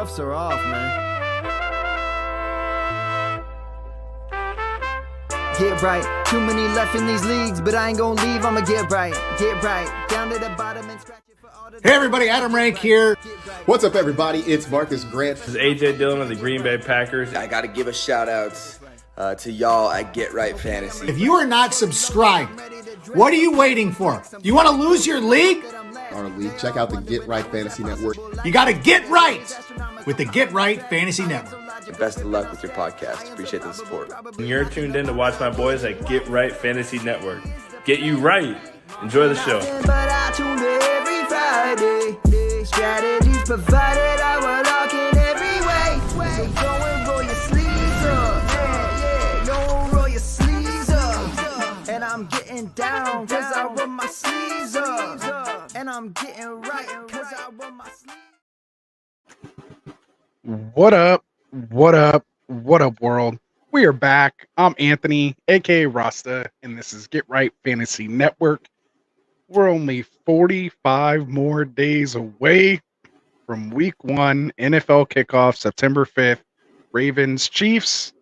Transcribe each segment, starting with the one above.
offs are off, man. Get right. Too many left in these leagues, but I ain't gonna leave. I'ma get right. Get right. Down to the bottom and scratch it for all the. Hey everybody, Adam Rank here. What's up, everybody? It's Marcus Grant. This is AJ Dillon of the Green Bay Packers. I got to give a shout out to y'all at Get Right Fantasy. If you are not subscribed, what are you waiting for? You want to lose your league? Our league. Check out the Get Right Fantasy Network. You got to get right with the Get Right Fantasy Network. And best of luck with your podcast. Appreciate the support. And you're tuned in to watch my boys at Get Right Fantasy Network. Get you right. Enjoy the show. But I tune in every Friday. Strategies provided, I will lock in every way. So go and roll your sleeves up. Yeah, go roll your sleeves up. And I'm getting down cause I roll my sleeves up. And I'm getting right cause I roll my sleeves. What up? What up? What up, world? We are back. I'm Anthony, aka Rasta, and this is Get Right Fantasy Network. We're only 45 more days away from week 1 NFL kickoff, September 5th, Ravens Chiefs,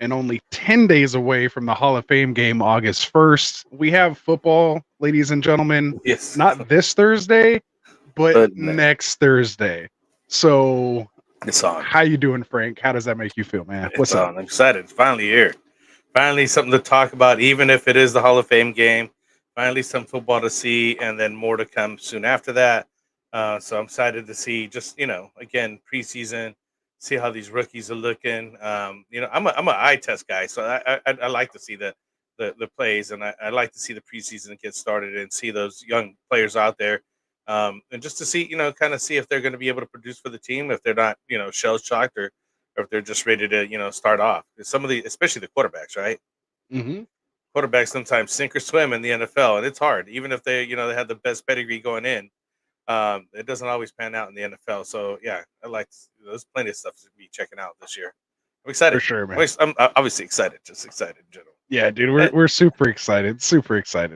and only 10 days away from the Hall of Fame game, August 1st. We have football, ladies and gentlemen. Yes. Not this Thursday, but next Thursday. So It's on. how you doing, Frank? How does that make you feel, man? What's It's up? on. I'm excited. It's finally here. Finally something to talk about, even if it is the Hall of Fame game. Finally some football to see, and then more to come soon after that. So I'm excited to see just, again, preseason, see how these rookies are looking. I'm an eye test guy, so I like to see the plays, and I like to see the preseason get started and see those young players out there. And just to see, kind of see if they're going to be able to produce for the team, if they're not, shell shocked, or if they're just ready to, start off. Some of the, especially the quarterbacks, right? Mm-hmm. Quarterbacks sometimes sink or swim in the NFL, and it's hard. Even if they have the best pedigree going in, it doesn't always pan out in the NFL. So yeah, there's plenty of stuff to be checking out this year. I'm excited For sure, man. I'm obviously excited, just excited in general. Yeah, dude, we're super excited,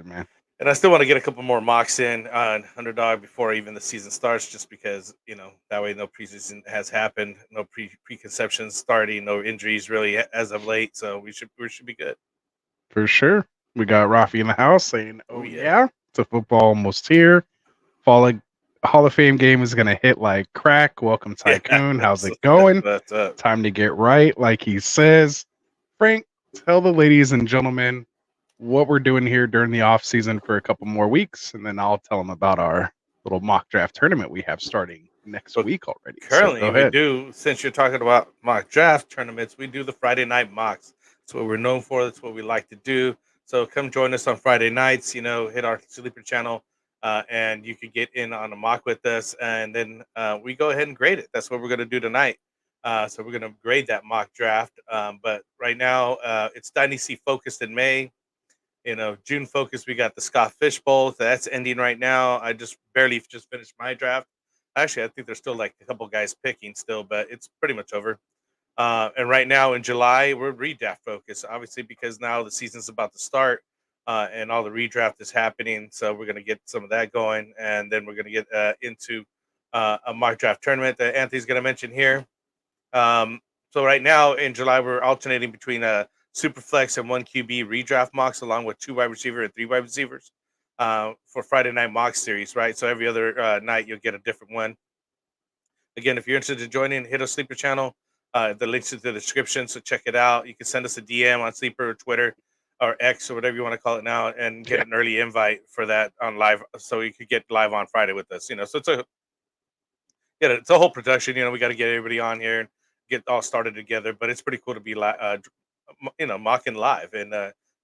man. And I still want to get a couple more mocks in on Underdog before even the season starts, just because, that way no preseason has happened, no preconceptions starting, no injuries really as of late. So we should be good. For sure. We got Rafi in the house saying, Oh, "Oh yeah. yeah, the football almost here. Hall of Fame game is gonna hit like crack. Welcome, Tycoon. How's it going? That's up. Time to get right, like he says." Frank, tell the ladies and gentlemen what we're doing here during the off season for a couple more weeks, and then I'll tell them about our little mock draft tournament we have starting next Well, week already. Currently, so go we ahead. do, since you're talking about mock draft tournaments, we do the Friday night mocks. That's what we're known for. That's what we like to do. So come join us on Friday nights, hit our sleeper channel, and you could get in on a mock with us. And then we go ahead and grade it. That's what we're going to do tonight. So we're going to grade that mock draft. But right now, it's Dynasty focused in May. June focused, we got the Scott Fish Bowl. That's ending right now. I just barely just finished my draft. Actually, I think there's still like a couple guys picking still, but it's pretty much over. And right now in July, we're redraft focused, obviously, because now the season's about to start and all the redraft is happening. So we're going to get some of that going. And then we're going to get into a mock draft tournament that Anthony's going to mention here. So right now in July, we're alternating between Superflex and 1 QB redraft mocks, along with 2 wide receiver and 3 wide receivers for Friday night mock series, right? So every other night you'll get a different one. Again, if you're interested in joining, hit our Sleeper channel. The link's in the description, so check it out. You can send us a DM on Sleeper or Twitter or X or whatever you want to call it now, and get an early invite for that on live, so you could get live on Friday with us. So it's a whole production. We got to get everybody on here and get all started together. But it's pretty cool to be mocking live and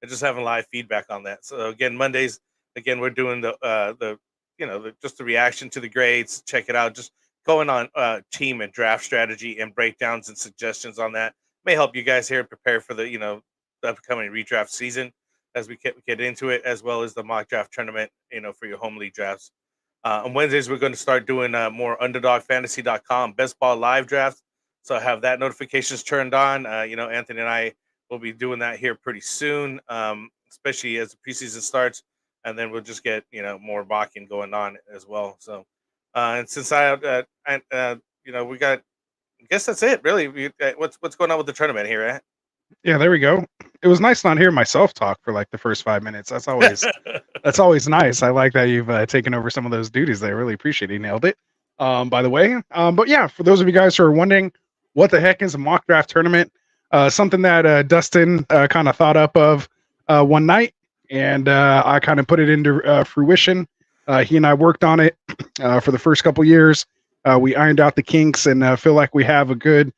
just having live feedback on that. So again, Mondays, we're doing just the reaction to the grades. Check it out. Just going on team and draft strategy and breakdowns and suggestions on that may help you guys here prepare for the upcoming redraft season as we get into it, as well as the mock draft tournament, for your home league drafts. On Wednesdays, we're going to start doing more underdogfantasy.com best ball live drafts. So I have that notifications turned on. Anthony and I will be doing that here pretty soon, especially as the preseason starts. And then we'll just get, more mocking going on as well. So, and since we got I guess that's it, really. What's going on with the tournament here, Yeah, there we go. It was nice not hearing myself talk for like the first 5 minutes. That's always nice. I like that you've taken over some of those duties. I really appreciate it. You nailed it. By the way, but yeah, for those of you guys who are wondering what the heck is a mock draft tournament, something that Dustin kind of thought up of one night, and I kind of put it into fruition. He and I worked on it for the first couple years. We ironed out the kinks and feel like we have a good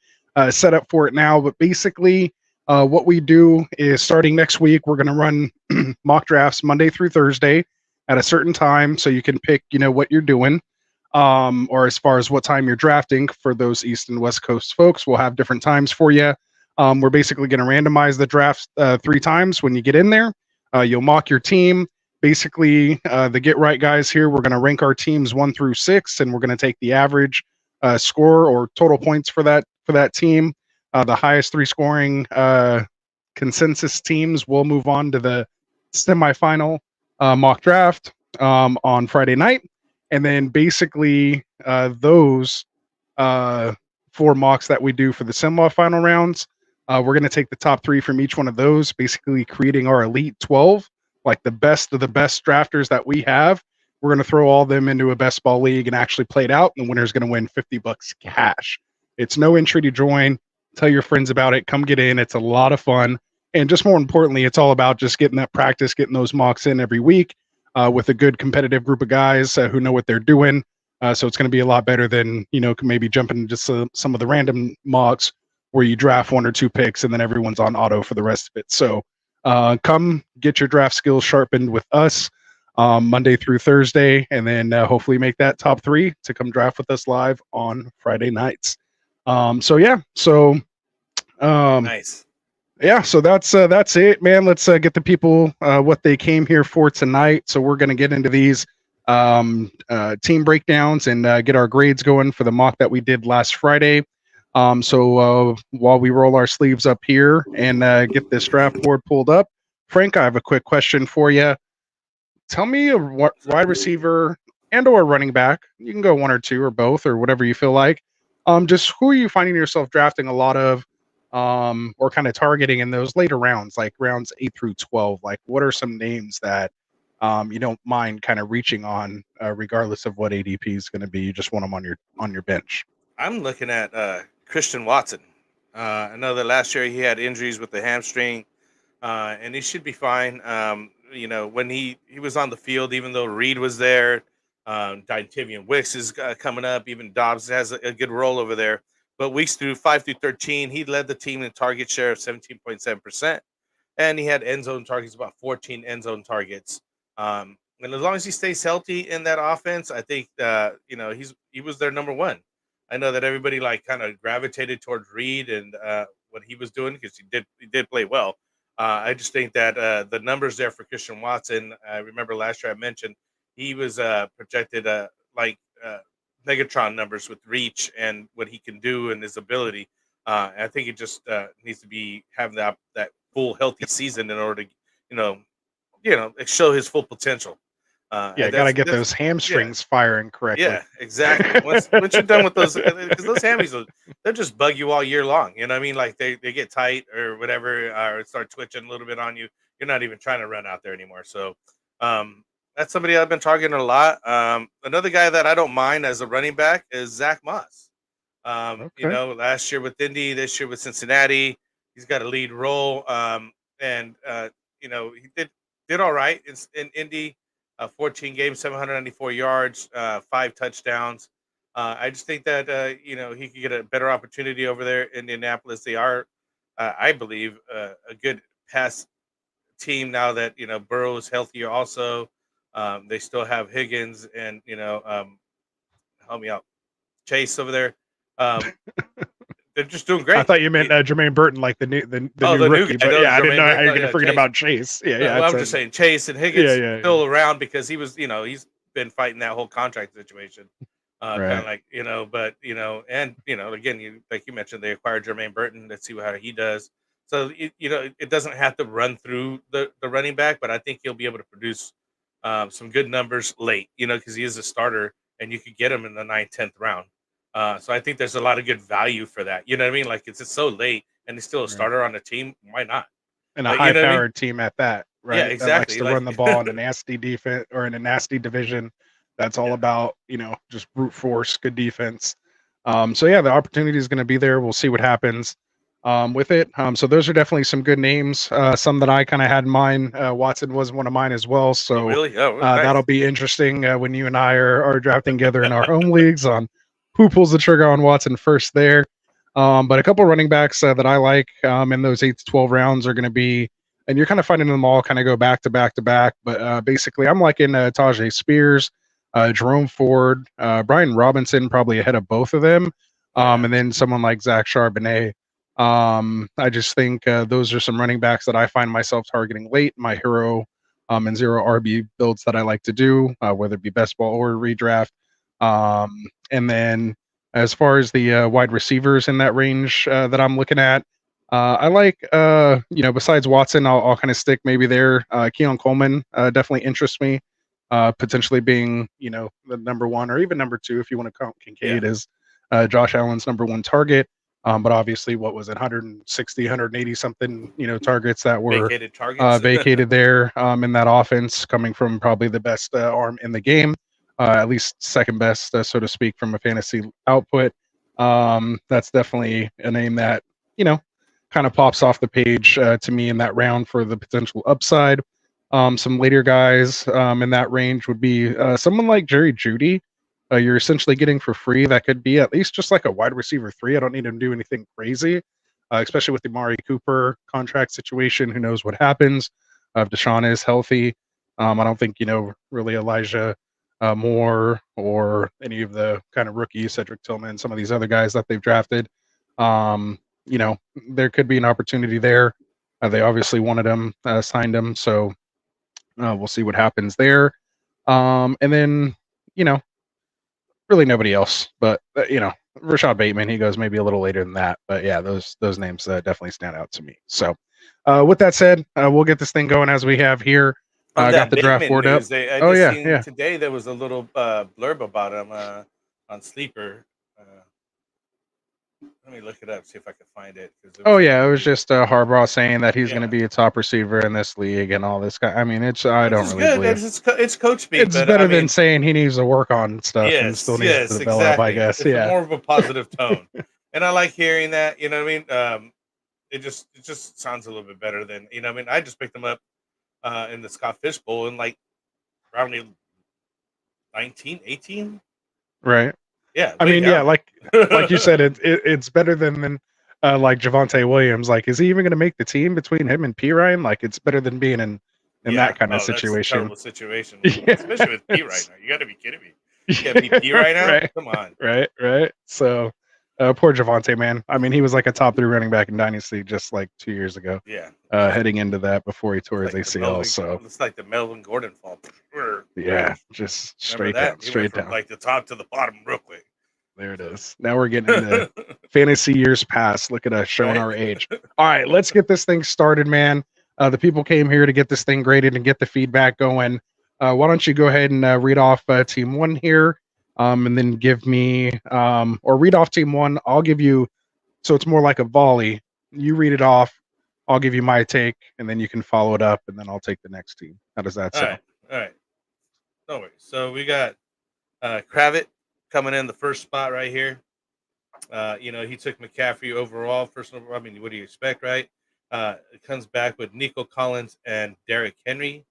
setup for it now. But basically, what we do is starting next week, we're going to run mock drafts Monday through Thursday at a certain time, so you can pick, what you're doing, or as far as what time you're drafting. For those East and West Coast folks, we'll have different times for you. We're basically going to randomize the drafts 3 times. When you get in there, you'll mock your team. Basically, the Get Right guys here, we're going to rank our teams 1 through 6, and we're going to take the average score or total points for that team. The highest 3 scoring consensus teams will move on to the semifinal mock draft on Friday night. And then basically those 4 mocks that we do for the semifinal rounds, we're going to take the top 3 from each one of those, basically creating our elite 12, like the best of the best drafters that we have. We're going to throw all of them into a best ball league and actually play it out. And the winner's going to win $50 cash. It's no entry to join. Tell your friends about it. Come get in. It's a lot of fun. And just more importantly, it's all about just getting that practice, getting those mocks in every week with a good competitive group of guys who know what they're doing. So it's going to be a lot better than, maybe jumping into some of the random mocks where you draft 1 or 2 picks and then everyone's on auto for the rest of it. So come get your draft skills sharpened with us Monday through Thursday, and then hopefully make that top 3 to come draft with us live on Friday nights. Nice. Yeah, so that's it, man. Let's get the people what they came here for tonight. So we're going to get into these team breakdowns and get our grades going for the mock that we did last Friday. So while we roll our sleeves up here and get this draft board pulled up, Frank, I have a quick question for you. Tell me a wide receiver and or running back. You can go 1 or 2 or both or whatever you feel like. Just who are you finding yourself drafting a lot of, or kind of targeting in those later rounds, like rounds 8 through 12? Like, what are some names that you don't mind kind of reaching on, regardless of what ADP is going to be? You just want them on your bench. I'm looking at Christian Watson. I know that last year he had injuries with the hamstring, and he should be fine. When he was on the field, even though Reed was there, Dynavian Wicks is coming up. Even Dobbs has a good role over there. But weeks 5 through 13, he led the team in target share of 17.7%, and he had end zone targets, about 14 end zone targets. And as long as he stays healthy in that offense, I think he was their number 1. I know that everybody kind of gravitated towards Reed and what he was doing, because he did play well. I just think that the numbers there for Christian Watson. I remember last year I mentioned he was projected Megatron numbers with reach and what he can do and his ability. I think it just needs to be having that full healthy season in order to show his full potential. Gotta get those hamstrings firing correctly. Yeah, exactly. Once you're done with those, because those hammies, they'll just bug you all year long. You know what I mean? Like they get tight or whatever, or start twitching a little bit on you. You're not even trying to run out there anymore. So that's somebody I've been targeting a lot. Another guy that I don't mind as a running back is Zach Moss. Okay. Last year with Indy, this year with Cincinnati, he's got a lead role. He did all right in Indy. 14 games, 794 yards, 5 touchdowns. I just think that he could get a better opportunity over there in Indianapolis. They are, I believe, a good pass team now that Burrow is healthier. Also, they still have Higgins and help me out, Chase over there. They're just doing great. I thought you meant Jermaine Burton, like the new rookie. But yeah, I didn't know how you're going to forget about Chase. Yeah, I'm just saying Chase and Higgins still around because he was, he's been fighting that whole contract situation. Kind of like, and again, like you mentioned, they acquired Jermaine Burton. Let's see how he does. So it doesn't have to run through the running back, but I think he'll be able to produce some good numbers late. Because he is a starter, and you could get him in the 9th, 10th round. So I think there's a lot of good value for that. You know what I mean? Like it's so late and he's still a Right. starter on the team. Why not? And a Like you know what I mean? high-powered team at that, Yeah, right? That likes exactly. to Like run the ball in a nasty defense or in a nasty division. That's all yeah, about, just brute force, good defense. So yeah, the opportunity is going to be there. We'll see what happens with it. So those are definitely some good names. Some that I kind of had in mind. Watson was one of mine as well. oh So really? Oh that'll nice. be interesting when you and I are drafting together in our home leagues on who pulls the trigger on Watson first there. But a couple running backs that I like in those 8 to 12 rounds are going to be, and you're kind of finding them all kind of go back to back to back. But basically, I'm liking Tajay Spears, Jerome Ford, Brian Robinson, probably ahead of both of them. Oh yeah. And then someone like Zach Charbonnet. I just think those are some running backs that I find myself targeting late. My hero and zero RB builds that I like to do, whether it be best ball or redraft. And then as far as the wide receivers in that range that I'm looking at, I like, besides Watson, I'll kind of stick maybe there. Keon Coleman definitely interests me, potentially being, the number one or even number two if you want to count Kincaid Yeah. as Josh Allen's number one target. But obviously, what was it, 160, 180 something, targets that were Vacated targets. vacated there in that offense, coming from probably the best arm in the game, at least second best, so to speak, from a fantasy output. That's definitely a name that, kind of pops off the page to me in that round for the potential upside. Some later guys in that range would be someone like Jerry Jeudy. You're essentially getting for free. That could be at least just like a wide receiver 3. I don't need him to do anything crazy, especially with the Amari Cooper contract situation. Who knows what happens if Deshaun is healthy? I don't think, really Elijah Moore or any of the kind of rookies, Cedric Tillman, some of these other guys that they've drafted. There could be an opportunity there. They obviously wanted him, signed him. So we'll see what happens there. And then, you know, really nobody else. But Rashad Bateman, he goes maybe a little later than that. But yeah, those names definitely stand out to me. So with that said, we'll get this thing going as we have here. On Got that the draft Bateman board up. news, I Oh just yeah, seen yeah. today there was a little blurb about him on Sleeper. Let me look it up, see if I can find it. There Oh was a yeah, it was review. just Harbaugh saying that he's going to Yeah, be a top receiver in this league and all this guy. I mean, I which don't is really good. believe It's coach speak, it's but I better than mean, saying he needs to work on stuff and still needs to yes, develop. I exactly. guess. It's Yeah. more of a positive tone, and I like hearing that. You know what I mean? It just sounds a little bit better than you know. What I mean, I just picked him up in the Scott Fish Bowl in like around 19, 18. Right. Yeah, I way mean, yeah, down. like you said, it's better than like Javonte Williams. Like, is he even going to make the team between him and P Ryan? Like, it's better than being in Yeah. that kind of Oh, that's a situation. terrible situation, Yeah. especially with P right now. You got to be kidding me. You can't beat P right now. Right. Come on. Right. So, poor Javonte, man. I mean, he was like a top 3 running back in Dynasty just like 2 years ago. Yeah. Heading into that before he tore his Like the ACL. Melvin. So, It's like the Melvin Gordon fall. yeah, just Remember straight that? down, He went straight from down. like the top to the bottom real quick. There it So. is. Now we're getting into fantasy years past. Look at us showing Right? our age. All right, let's get this thing started, man. The people came here to get this thing graded and get the feedback going. Why don't you go ahead and read off team 1 here, and then give me, or read off team 1. I'll give you, so it's more like a volley. You read it off. I'll give you my take, and then you can follow it up, and then I'll take the next team. How does that All sound? right. No worries. So we got Kravitz coming in the first spot right here. He took McCaffrey overall. First overall, I mean, what do you expect, right? It comes back with Nico Collins and Derrick Henry.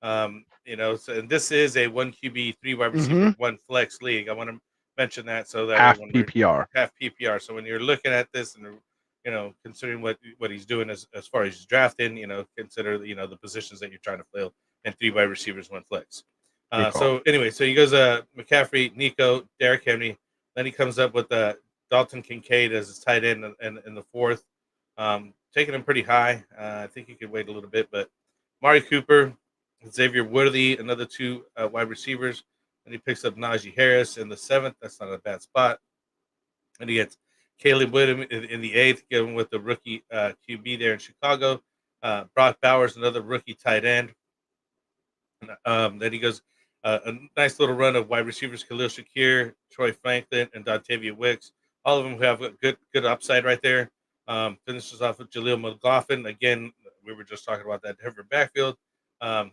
So and this is a 1 QB, 3 wide receiver, 1 flex league. I want to mention that so that Half way when we're PPR. half PPR. So when you're looking at this and considering what he's doing as far as he's drafting, consider the positions that you're trying to fill and 3 wide receivers, 1 flex. Good call. So anyway, so he goes McCaffrey, Nico, Derrick Henry. Then he comes up with Dalton Kincaid as his tight end in the 4th. Taking him pretty high. I think he could wait a little bit, but Mari Cooper, Xavier Worthy, another 2 wide receivers. And he picks up Najee Harris in the 7th. That's not a bad spot. And he gets Caleb Whittam in the 8th, given with the rookie QB there in Chicago. Brock Bowers, another rookie tight end. Then he goes A nice little run of wide receivers: Khalil Shakir, Troy Franklin, and Dontavia Wicks. All of them who have a good upside right there. Finishes off with Jaleel McLaughlin. Again, we were just talking about that Denver backfield.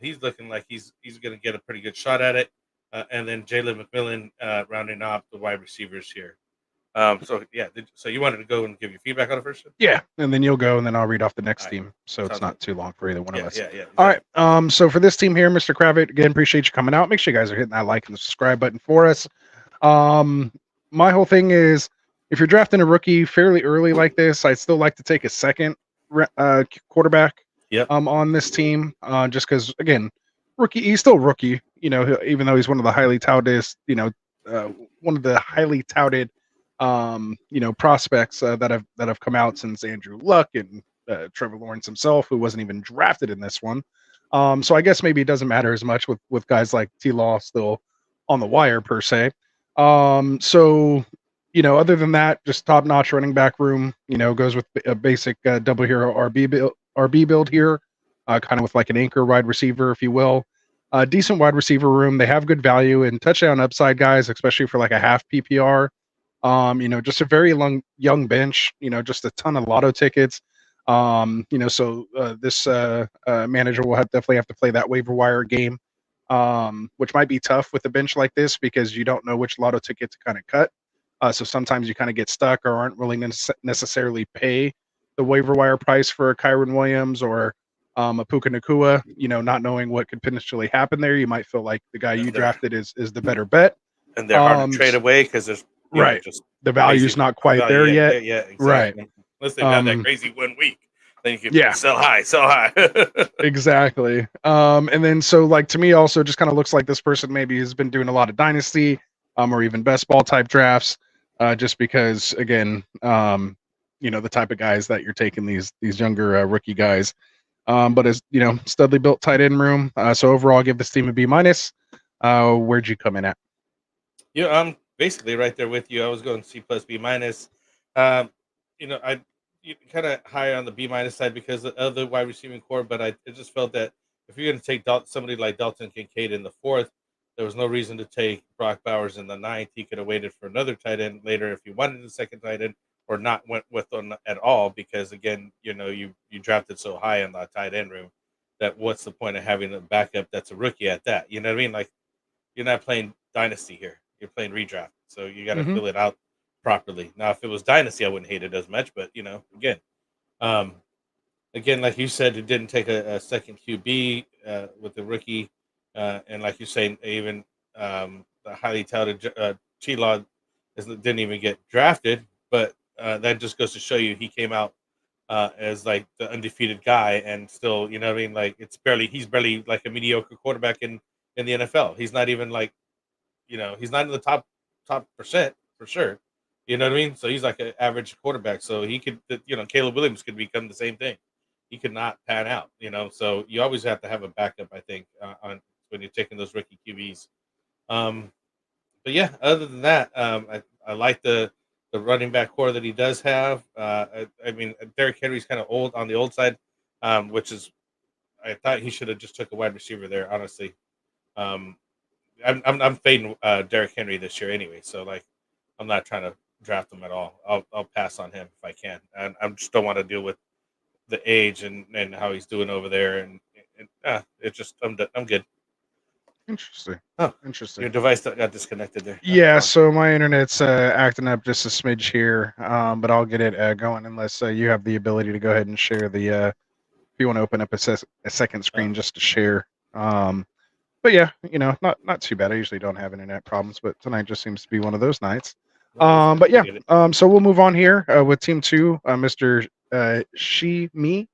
He's looking like he's going to get a pretty good shot at it. And then Jalen McMillan rounding off the wide receivers here. So yeah, so you wanted to go and give your feedback on it first? Yeah, and then you'll go, and then I'll read off the next All right. team, so it's Sounds not too long for either one of us. Yeah. All exactly. right. So for this team here, Mr. Kravit, again, appreciate you coming out. Make sure you guys are hitting that like and the subscribe button for us. My whole thing is, if you're drafting a rookie fairly early like this, I'd still like to take a second quarterback. Yep. On this team, just because again, rookie, he's still rookie. You know, even though he's one of the highly touted, prospects that have come out since Andrew Luck and Trevor Lawrence himself, who wasn't even drafted in this one. So I guess maybe it doesn't matter as much with guys like T-Law still on the wire per se. So other than that, just top-notch running back room. Goes with a basic double hero RB build here, kind of with like an anchor wide receiver, if you will. Decent wide receiver room. They have good value and touchdown upside, guys, especially for like a half PPR. Just a very young bench. Just a ton of lotto tickets. So this manager will definitely have to play that waiver wire game, which might be tough with a bench like this because you don't know which lotto ticket to kind of cut. So sometimes you kind of get stuck or aren't willing to necessarily pay the waiver wire price for a Kyron Williams or a Puka Nacua, not knowing what could potentially happen there. You might feel like the guy you drafted is the better bet. And they're hard to trade away because there's just the value's not quite there yet. Yeah, exactly. Right. Unless they've had that crazy 1 week. Then you can sell high. Exactly. And then so like to me also just kind of looks like this person maybe has been doing a lot of dynasty or even best ball type drafts, just because again, the type of guys that you're taking these younger rookie guys. But as studly built tight end room. So overall I'll give this team a B-. Where'd you come in at? Yeah, I'm basically right there with you. I was going C plus B-. I kind of higher on the B- side because of the wide receiving core, but I just felt that if you're going to take somebody like Dalton Kincaid in the 4th, there was no reason to take Brock Bowers in the 9th. He could have waited for another tight end later if you wanted the second tight end, or not went with them at all because again, you drafted so high in the tight end room that what's the point of having a backup that's a rookie at that? You know what I mean? Like you're not playing dynasty here. You're playing redraft. So you got to fill it out properly. Now, if it was dynasty, I wouldn't hate it as much, but again, like you said, it didn't take a second QB with the rookie, and like you're saying, even the highly touted T-Law didn't even get drafted, but that just goes to show you he came out as like the undefeated guy, and still, like he's barely like a mediocre quarterback in the NFL. He's not even like, he's not in the top percent for sure. You know what I mean? So he's like an average quarterback. So he could, Caleb Williams could become the same thing. He could not pan out, So you always have to have a backup, I think, on when you're taking those rookie QBs. But yeah, other than that, I like the running back core that he does have. I mean, Derrick Henry's kind of old on the old side, which is, I thought he should have just took a wide receiver there, honestly. I'm fading Derrick Henry this year anyway, so like I'm not trying to draft him at all. I'll pass on him if I can, and I just don't want to deal with the age and how he's doing over there, and it's just I'm good. Interesting. Oh, interesting. Your device got disconnected there. Yeah, so my internet's acting up just a smidge here, but I'll get it going unless you have the ability to go ahead and share the. If you want to open up a second screen just to share. But yeah, not too bad. I usually don't have internet problems, but tonight just seems to be one of those nights. But yeah, so we'll move on here with Team 2, Mr. Me.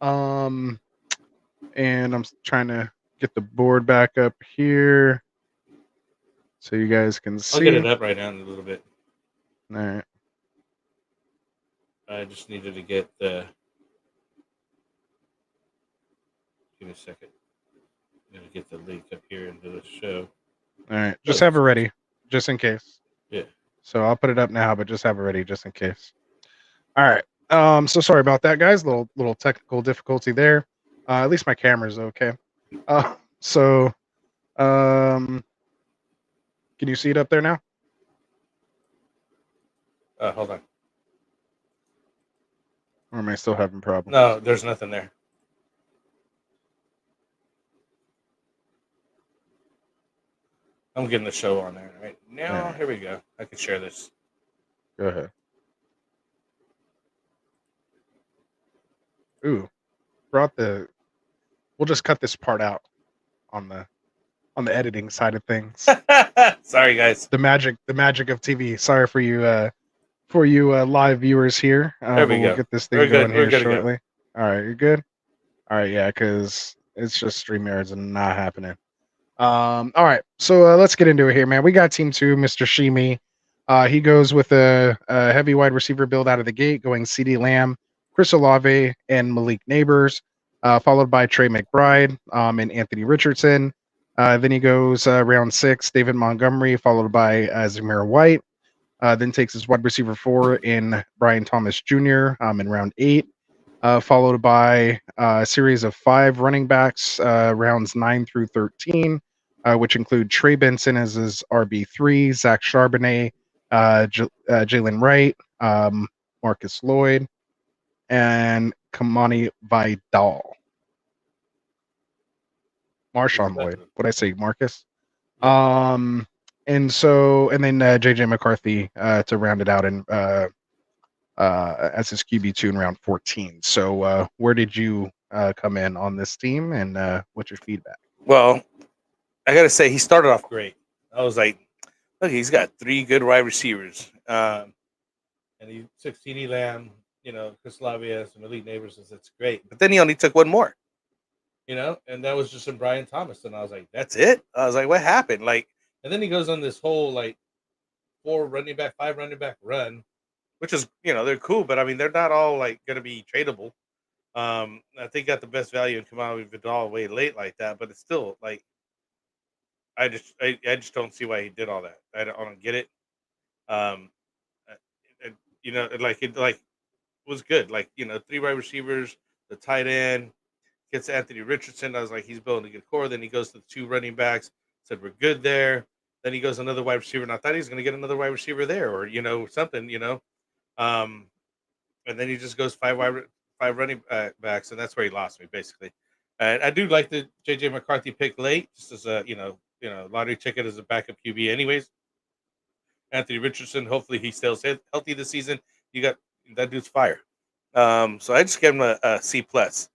And I'm trying to get the board back up here so you guys can see. I'll get it up right now in a little bit. All right. I just needed to get the. Give me a second. I'm gonna get the link up here into the show. All right, just have it ready, just in case. Yeah. So I'll put it up now, but just have it ready, just in case. All right. So sorry about that, guys. Little technical difficulty there. At least my camera's okay. So Can you see it up there now? Hold on. Or am I still having problems? No, there's nothing there. I'm getting the show on there right now. Yeah. Here we go. I can share this. Go ahead. Ooh, we'll just cut this part out on the editing side of things. Sorry, guys. The magic of TV. Sorry for you live viewers here. There we We'll go. get this We're thing good. going We're here good to go. shortly. All right, you're good. All right, yeah, because it's just StreamYards and not happening. All right, so let's get into it here, man. We got Team 2, Mr. Shimi. He goes with a heavy wide receiver build out of the gate, going CeeDee Lamb, Chris Olave, and Malik Neighbors, followed by Trey McBride and Anthony Richardson. Then he goes round 6, David Montgomery, followed by Zamir White. Then takes his wide receiver 4 in Brian Thomas Jr. In round 8. Followed by a series of 5 running backs, rounds 9 through 13, which include Trey Benson as his RB3, Zach Charbonnet, Jalen Wright, Marcus Lloyd, and Kamani Vidal. Marshawn Lloyd. What did I say, Marcus? Yeah. And then JJ McCarthy to round it out in as his QB2 in round 14. So where did you come in on this team, and what's your feedback? Well, I gotta say he started off great. I was like, look, he's got 3 good wide receivers, and he took CeeDee Lamb, Chris Lavias and Elite Neighbors, and that's great. But then he only took one more, and that was just in Brian Thomas, and I was like, that's it. I was like, what happened? And then he goes on this whole 5 running back run, which is they're cool, but I mean they're not all going to be tradable. I think got the best value in Kamani Vidal way late like that, but it's still I just don't see why he did all that. I don't get it. It was good. 3 wide receivers, the tight end gets Anthony Richardson. I was like, he's building a good core. Then he goes to the 2 running backs. Said we're good there. Then he goes another wide receiver, and I thought he was going to get another wide receiver there, or something. And then he just goes 5 running backs, and that's where he lost me basically. And I do like the JJ McCarthy pick late, just as a lottery ticket as a backup QB, anyways. Anthony Richardson, hopefully he stays healthy this season. You got that dude's fire. So I just gave him a C plus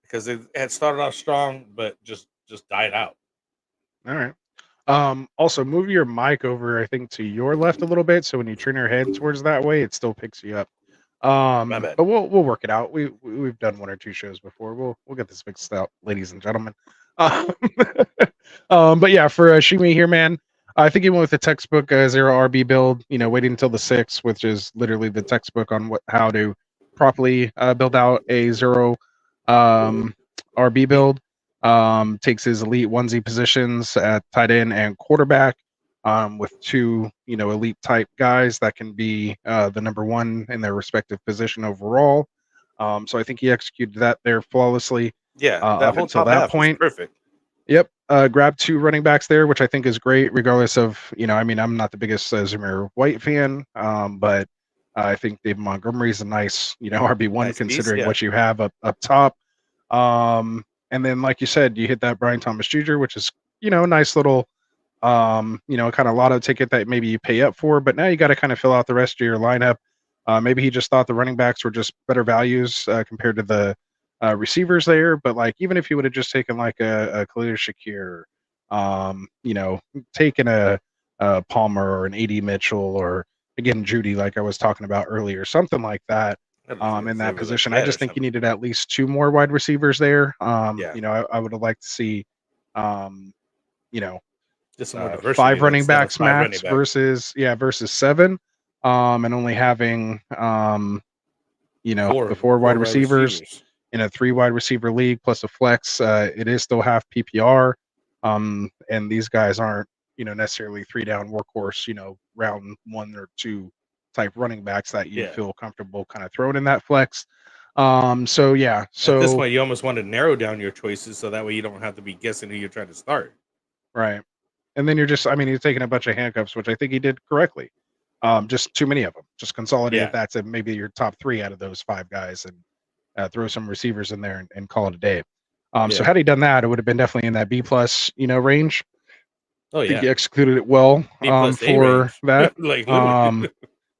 because it had started off strong, but just died out. All right. Also, move your mic over, I think, to your left a little bit, so when you turn your head towards that way, it still picks you up. My bad. But we'll work it out. We've done 1 or 2 shows before. We'll get this fixed out, ladies and gentlemen. But yeah, for Shimi here, man, I think he went with the textbook 0 RB build. Waiting until the 6th, which is literally the textbook on how to properly build out a 0 RB build. Takes his elite onesie positions at tight end and quarterback, with 2 elite type guys that can be the number 1 in their respective position overall. So I think he executed that there flawlessly. Yeah, that up whole until top that half point. was perfect. Yep. Grab 2 running backs there, which I think is great, regardless of, I'm not the biggest Zamir White fan, but I think David Montgomery is a nice, RB1 Nice considering piece, yeah. what you have up top. And then, like you said, you hit that Brian Thomas Jr., which is, a nice little, kind of lotto ticket that maybe you pay up for, but now you got to kind of fill out the rest of your lineup. Maybe he just thought the running backs were just better values compared to the receivers there, but even if you would have just taken a Khalil Shakir, taken a Palmer or an AD Mitchell, or again Judy, like I was talking about earlier, something like that. In that position, I just think you needed at least 2 more wide receivers there. Yeah. I would have liked to see, Just some more diversity 5 running instead of backs 5 running max backs. versus 7, and only having the 4 wide receivers in a 3 wide receiver league plus a flex. It is still half PPR, and these guys aren't necessarily 3 down workhorse round 1 or 2 type running backs that you feel comfortable kind of throwing in that flex. So yeah, At this point, you almost want to narrow down your choices so that way you don't have to be guessing who you're trying to start. Right. And then you're taking a bunch of handcuffs, which I think he did correctly. Just too many of them. Just consolidate Yeah. that to maybe your top 3 out of those 5 guys, and throw some receivers in there and call it a day. So Yeah. had he done that, it would have been definitely in that B plus, range. Oh I think he yeah. executed it well B plus A for range. that. Like literally.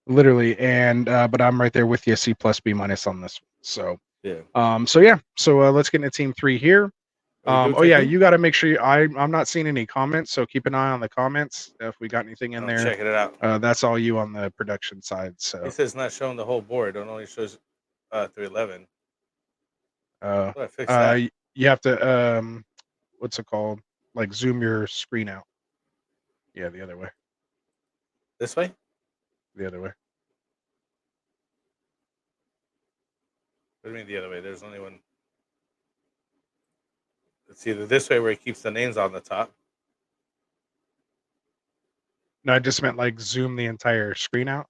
Literally, and but I'm right there with you, C plus B minus on this one. Yeah. So let's get into team 3 here. Are we doing Oh yeah, Tycoon? you got to make sure I'm not seeing any comments, so keep an eye on the comments if we got anything in I'm there. checking it out. That's all you on the production side. So He says not showing the whole board. It only shows 311. How do I fix that? you have to what's it called? Like zoom your screen out. Yeah, the other way. This way? The other way. What do you mean the other way? There's only one. It's either this way where he keeps the names on the top. No, I just meant like zoom the entire screen out,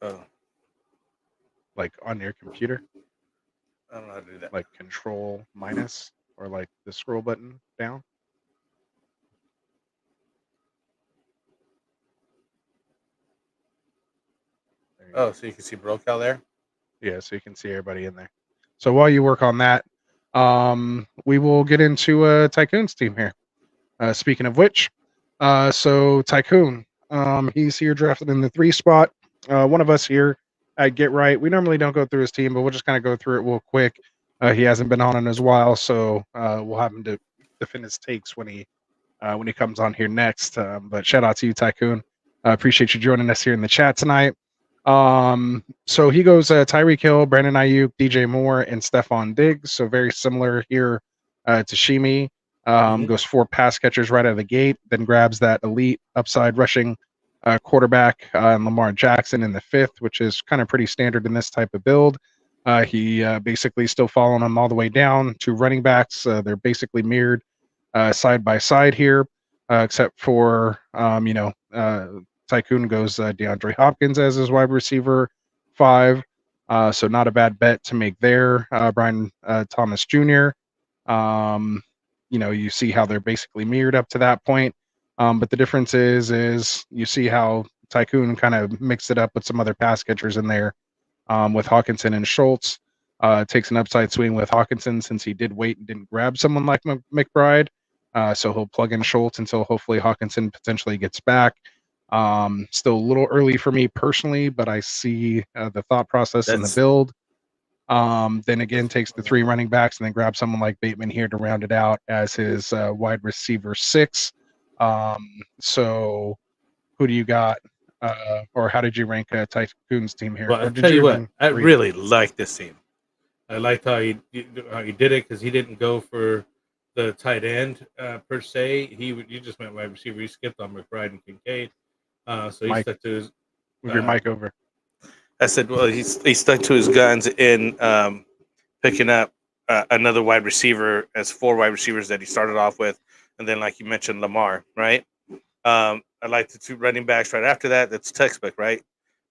Oh, like on your computer, I don't know how to do that. like control minus or like the scroll button down. There you go. Oh, so you can see Brocal there? Yeah, so you can see everybody in there. So while you work on that, we will get into Tycoon's team here. Speaking of which, so Tycoon, he's here drafted in the 3 spot. One of us here at Get Right, we normally don't go through his team, but we'll just kind of go through it real quick. He hasn't been on in a while, so we'll have him to defend his takes when he comes on here next. But shout out to you, Tycoon. Appreciate you joining us here in the chat tonight. So he goes Tyreek Hill, Brandon Ayuk, DJ Moore, and Stephon Diggs. So very similar here to Shimi. Goes 4 pass catchers right out of the gate, then grabs that elite upside rushing quarterback and Lamar Jackson in the 5th, which is kind of pretty standard in this type of build. He basically still following them all the way down to running backs. They're basically mirrored side by side here, except for Tycoon goes DeAndre Hopkins as his wide receiver 5. So not a bad bet to make there. Brian Thomas Jr. You see how they're basically mirrored up to that point. But the difference is you see how Tycoon kind of mixed it up with some other pass catchers in there with Hawkinson and Schultz. Takes an upside swing with Hawkinson since he did wait and didn't grab someone like McBride. So he'll plug in Schultz until hopefully Hawkinson potentially gets back. Still a little early for me personally, but I see the thought process in the build. Then again, takes the 3 running backs and then grabs someone like Bateman here to round it out as his wide receiver 6. So who do you got? Or how did you rank Tycoon's team here? Well, I'll tell you what, I really like this team. I liked how he did it because he didn't go for the tight end per se. He just went wide receiver. He skipped on McBride and Kincaid. So he stuck to his. Move your mic over. I said, well, he stuck to his guns in picking up another wide receiver as 4 wide receivers that he started off with, and then like you mentioned, Lamar, right? I like the 2 running backs right after that. That's textbook, right?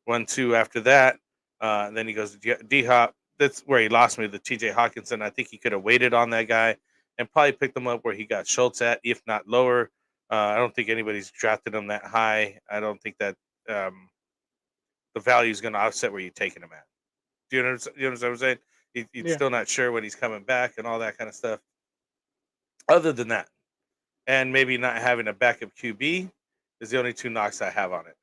1-2 after that. Then he goes to D-Hop. That's where he lost me, the TJ Hawkinson. I think he could have waited on that guy and probably picked him up where he got Schultz at, if not lower. I don't think anybody's drafted him that high. I don't think that the value is going to offset where you're taking him at. Do you know what I'm saying? He's still not sure when he's coming back and all that kind of stuff. Other than that, and maybe not having a backup QB is the only 2 knocks I have on it.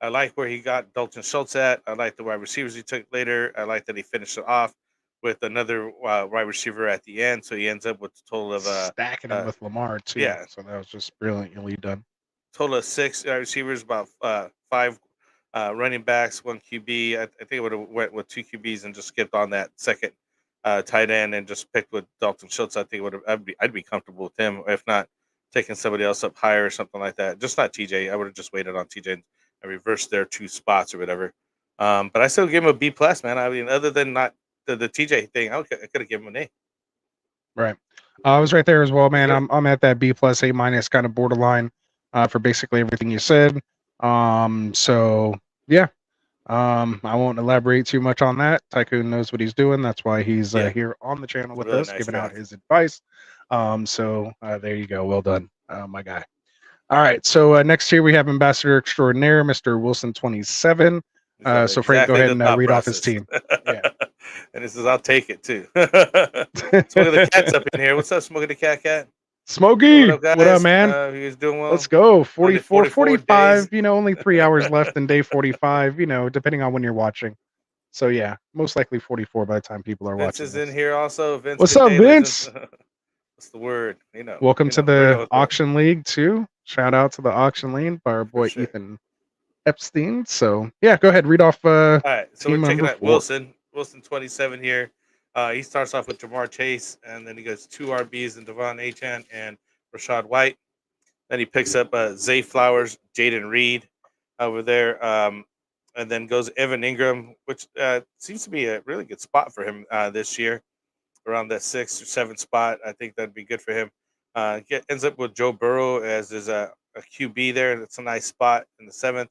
I like where he got Dalton Schultz at. I like the wide receivers he took later. I like that he finished it off with another wide receiver at the end. So he ends up with a total of stacking him with Lamar too. Yeah. So that was just brilliantly done. Total of 6 receivers, about 5 running backs, 1 QB. I think it would have went with 2 QBs and just skipped on that second tight end and just picked with Dalton Schultz. I think I'd be comfortable with him. If not, taking somebody else up higher or something like that. Just not TJ. I would have just waited on TJ and reversed their 2 spots or whatever. But I still give him a B plus, man. I mean, other than not the TJ thing, I could have given him an A. Right. I was right there as well, man. I'm at that B plus A minus kind of borderline for basically everything you said. So yeah. I won't elaborate too much on that. Tycoon knows what he's doing. That's why he's here on the channel with us, giving out his advice. So there you go. Well done. My guy. All right. So next here we have Ambassador Extraordinaire, Mr. Wilson 27. So Frank, go ahead and read off his team. Yeah. And this is, I'll take it too. Smoking the Cat's up in here. What's up, Smoking the Cat? Smokey, What up, guys? what up, man? He's doing well. Let's go. 44, 44 45. days. Only 3 hours left in day 45. Depending on when you're watching. So yeah, most likely 44 by the time people are Vince watching. is in here also. Vince, what's up, Vince? What's the word? Welcome to the auction league too. Shout out to the auction league by our boy Ethan Epstein. So yeah, go ahead, read off. All right, so team we're checking out 4. Wilson 27 here. He starts off with Jamar Chase, and then he goes 2 RBs and Devon Achane and Rashad White. Then he picks up Zay Flowers, Jaden Reed over there, and then goes Evan Ingram, which seems to be a really good spot for him this year, around that 6 or 7 spot. I think that'd be good for him. Ends up with Joe Burrow as is a QB there. That's a nice spot in the 7th.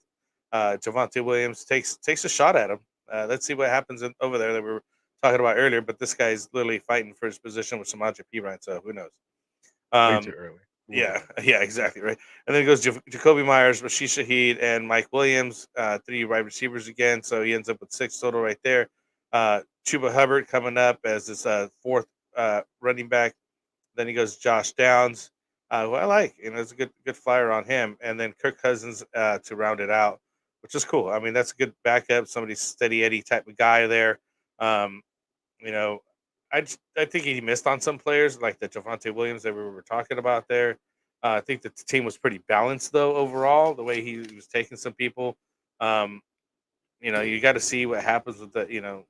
Javonte Williams takes a shot at him. Let's see what happens over there that we were talking about earlier. But this guy's literally fighting for his position with Samaje Perine, so who knows? Way too early. Yeah, exactly, right. And then it goes Jacoby Myers, Rashid Shaheed, and Mike Williams, 3 wide receivers again. So he ends up with 6 total right there. Chuba Hubbard coming up as his 4th running back. Then he goes Josh Downs, who I like. It's a good flyer on him. And then Kirk Cousins to round it out, which is cool. I mean, that's a good backup, somebody steady Eddie type of guy there. I think he missed on some players like the Javonte Williams that we were talking about there. I think that the team was pretty balanced though overall. The way he was taking some people, you got to see what happens with the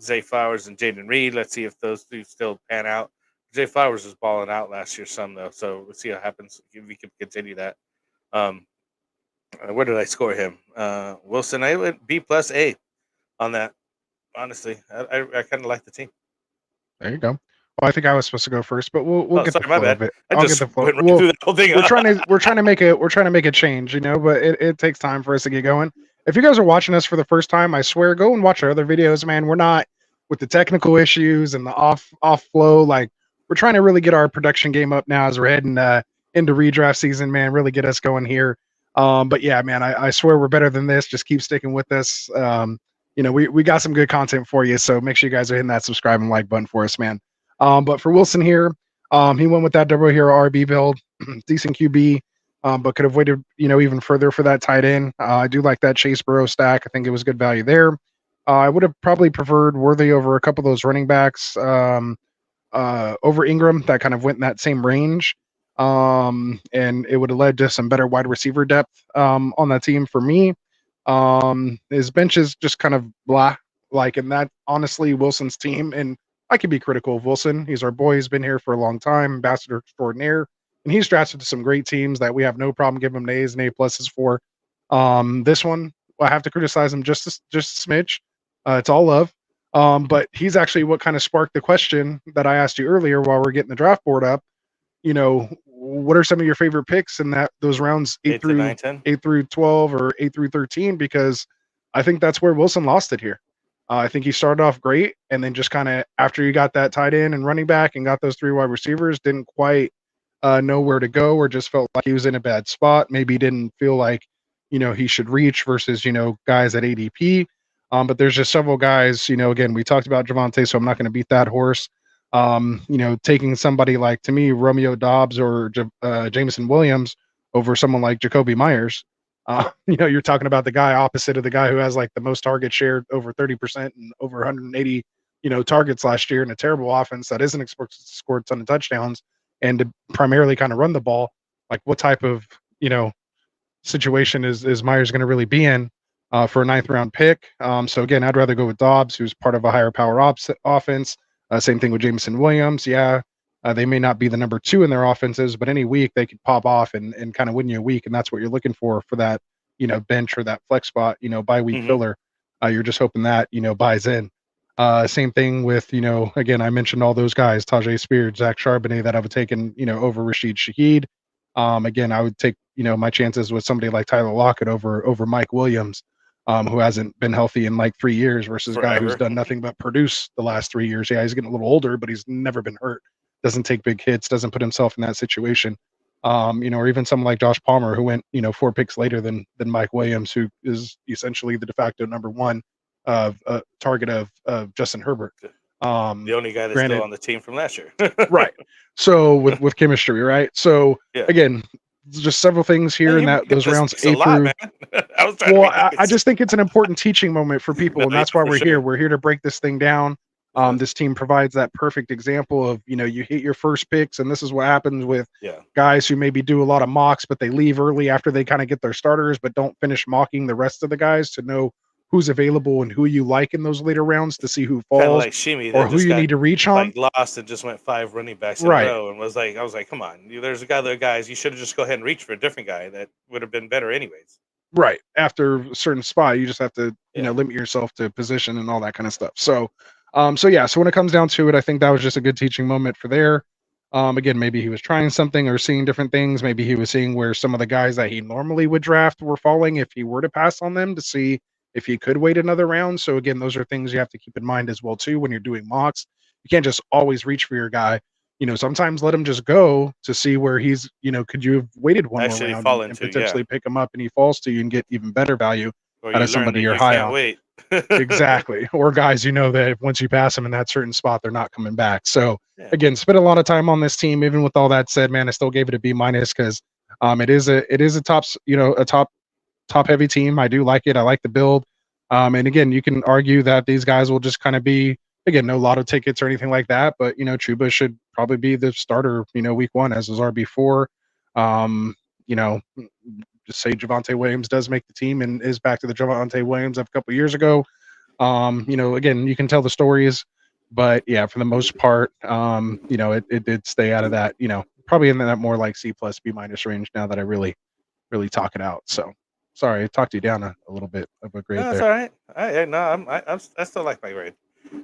Zay Flowers and Jaden Reed. Let's see if those two still pan out. Zay Flowers was balling out last year some though, so we'll see what happens if we can continue that. Where did I score him? Wilson, I went B plus A on that. Honestly, I kind of like the team. There you go. Well, I think I was supposed to go first, but we'll get the flow of it. I'll get the flow. Through the whole thing. We're trying to make a change, but it takes time for us to get going. If you guys are watching us for the first time, I swear, go and watch our other videos, man. We're not with the technical issues and the off flow. Like, we're trying to really get our production game up now as we're heading into redraft season, man. Really get us going here. But yeah, man, I swear we're better than this. Just keep sticking with us. We got some good content for you, so make sure you guys are hitting that subscribe and like button for us, man. But for Wilson here, he went with that double hero RB build, decent QB, but could have waited, even further for that tight end. I do like that Chase Burrow stack. I think it was good value there. I would have probably preferred Worthy over a couple of those running backs over Ingram. That kind of went in that same range, and it would have led to some better wide receiver depth on that team for me. His bench is just kind of blah, and that honestly Wilson's team, and I can be critical of Wilson. He's our boy. He's been here for a long time, ambassador extraordinaire, and he's drafted to some great teams that we have no problem giving him A's and A pluses for. This one, I have to criticize him just a smidge. It's all love. But he's actually what kind of sparked the question that I asked you earlier while we're getting the draft board up. What are some of your favorite picks in those rounds 8 through 12 or 8 through 13? Because I think that's where Wilson lost it here. I think he started off great, and then just kind of after he got that tight end and running back and got those 3 wide receivers, didn't quite know where to go, or just felt like he was in a bad spot. Maybe didn't feel like he should reach versus guys at ADP. But there's just several guys. Again, we talked about Javonte, so I'm not going to beat that horse. Taking somebody like, to me, Romeo Doubs or Jameson Williams over someone like Jacoby Myers. You're talking about the guy opposite of the guy who has like the most target share, over 30% and over 180, targets last year in a terrible offense that isn't expected to score a ton of touchdowns and to primarily kind of run the ball. Like, what type of, situation is Myers going to really be in for a 9th round pick? So again, I'd rather go with Dobbs, who's part of a higher power offense. Same thing with Jameson Williams. Yeah, they may not be the number 2 in their offenses, but any week they could pop off and kind of win you a week, and that's what you're looking for that, bench or that flex spot, bye week filler. You're just hoping that, buys in. Same thing with, again, I mentioned all those guys, Tajay Spears, Zach Charbonnet, that I would taken, over Rashid Shaheed. Again, I would take, my chances with somebody like Tyler Lockett over Mike Williams, who hasn't been healthy in like 3 years, versus a guy who's done nothing but produce the last 3 years. Yeah, he's getting a little older, but he's never been hurt. Doesn't take big hits, doesn't put himself in that situation. Or even someone like Josh Palmer, who went, 4 picks later than Mike Williams, who is essentially the de facto number one of target of Justin Herbert. The only guy that's Granted, still on the team from last year. right. So with chemistry, right? So Yeah. again, just several things here in that those rounds a A lot, through. man. I was trying Well, to be I nice. just think it's an important teaching moment for people, No, and that's yeah, why for we're here. sure. We're here to break this thing down. This team provides that perfect example of, you hit your first picks, and this is what happens with Yeah. guys who maybe do a lot of mocks, but they leave early after they kind of get their starters, but don't finish mocking the rest of the guys to know who's available and who you like in those later rounds to see who Kind of falls like Shimi or that who just you got need to reach on. lost and just went 5 running backs in a Right. row and was like, I was like, come on, there's a guy, other guys. You should have just go ahead and reached for a different guy that would have been better anyways. Right. After a certain spot, you just have to, Yeah. limit yourself to position and all that kind of stuff. So, so when it comes down to it, I think that was just a good teaching moment for there. Again, maybe he was trying something or seeing different things. Maybe he was seeing where some of the guys that he normally would draft were falling if he were to pass on them to see if he could wait another round. So again, those are things you have to keep in mind as well too when you're doing mocks. You can't just always reach for your guy. Sometimes let him just go to see where he's, could you have waited one more Actually round fall and into, potentially pick him up and he falls to you and get even better value or out you of learn somebody that you're you high can't on. wait. Exactly. Or guys, that if once you pass them in that certain spot, they're not coming back. So Yeah. again, spent a lot of time on this team. Even with all that said, man, I still gave it a B minus because it is a top heavy team. I do like it. I like the build. And again, you can argue that these guys will just kind of be, again, no lotto tickets or anything like that. But Chuba should probably be the starter, week one as his RB4. Just say Javonte Williams does make the team and is back to the Javonte Williams of a couple years ago. Again, you can tell the stories, but yeah, for the most part, it did stay out of that, probably in that more like C plus B minus range now that I really talk it out. So sorry, I talked you down a little bit of a grade No, it's there. all right. I still like my grade.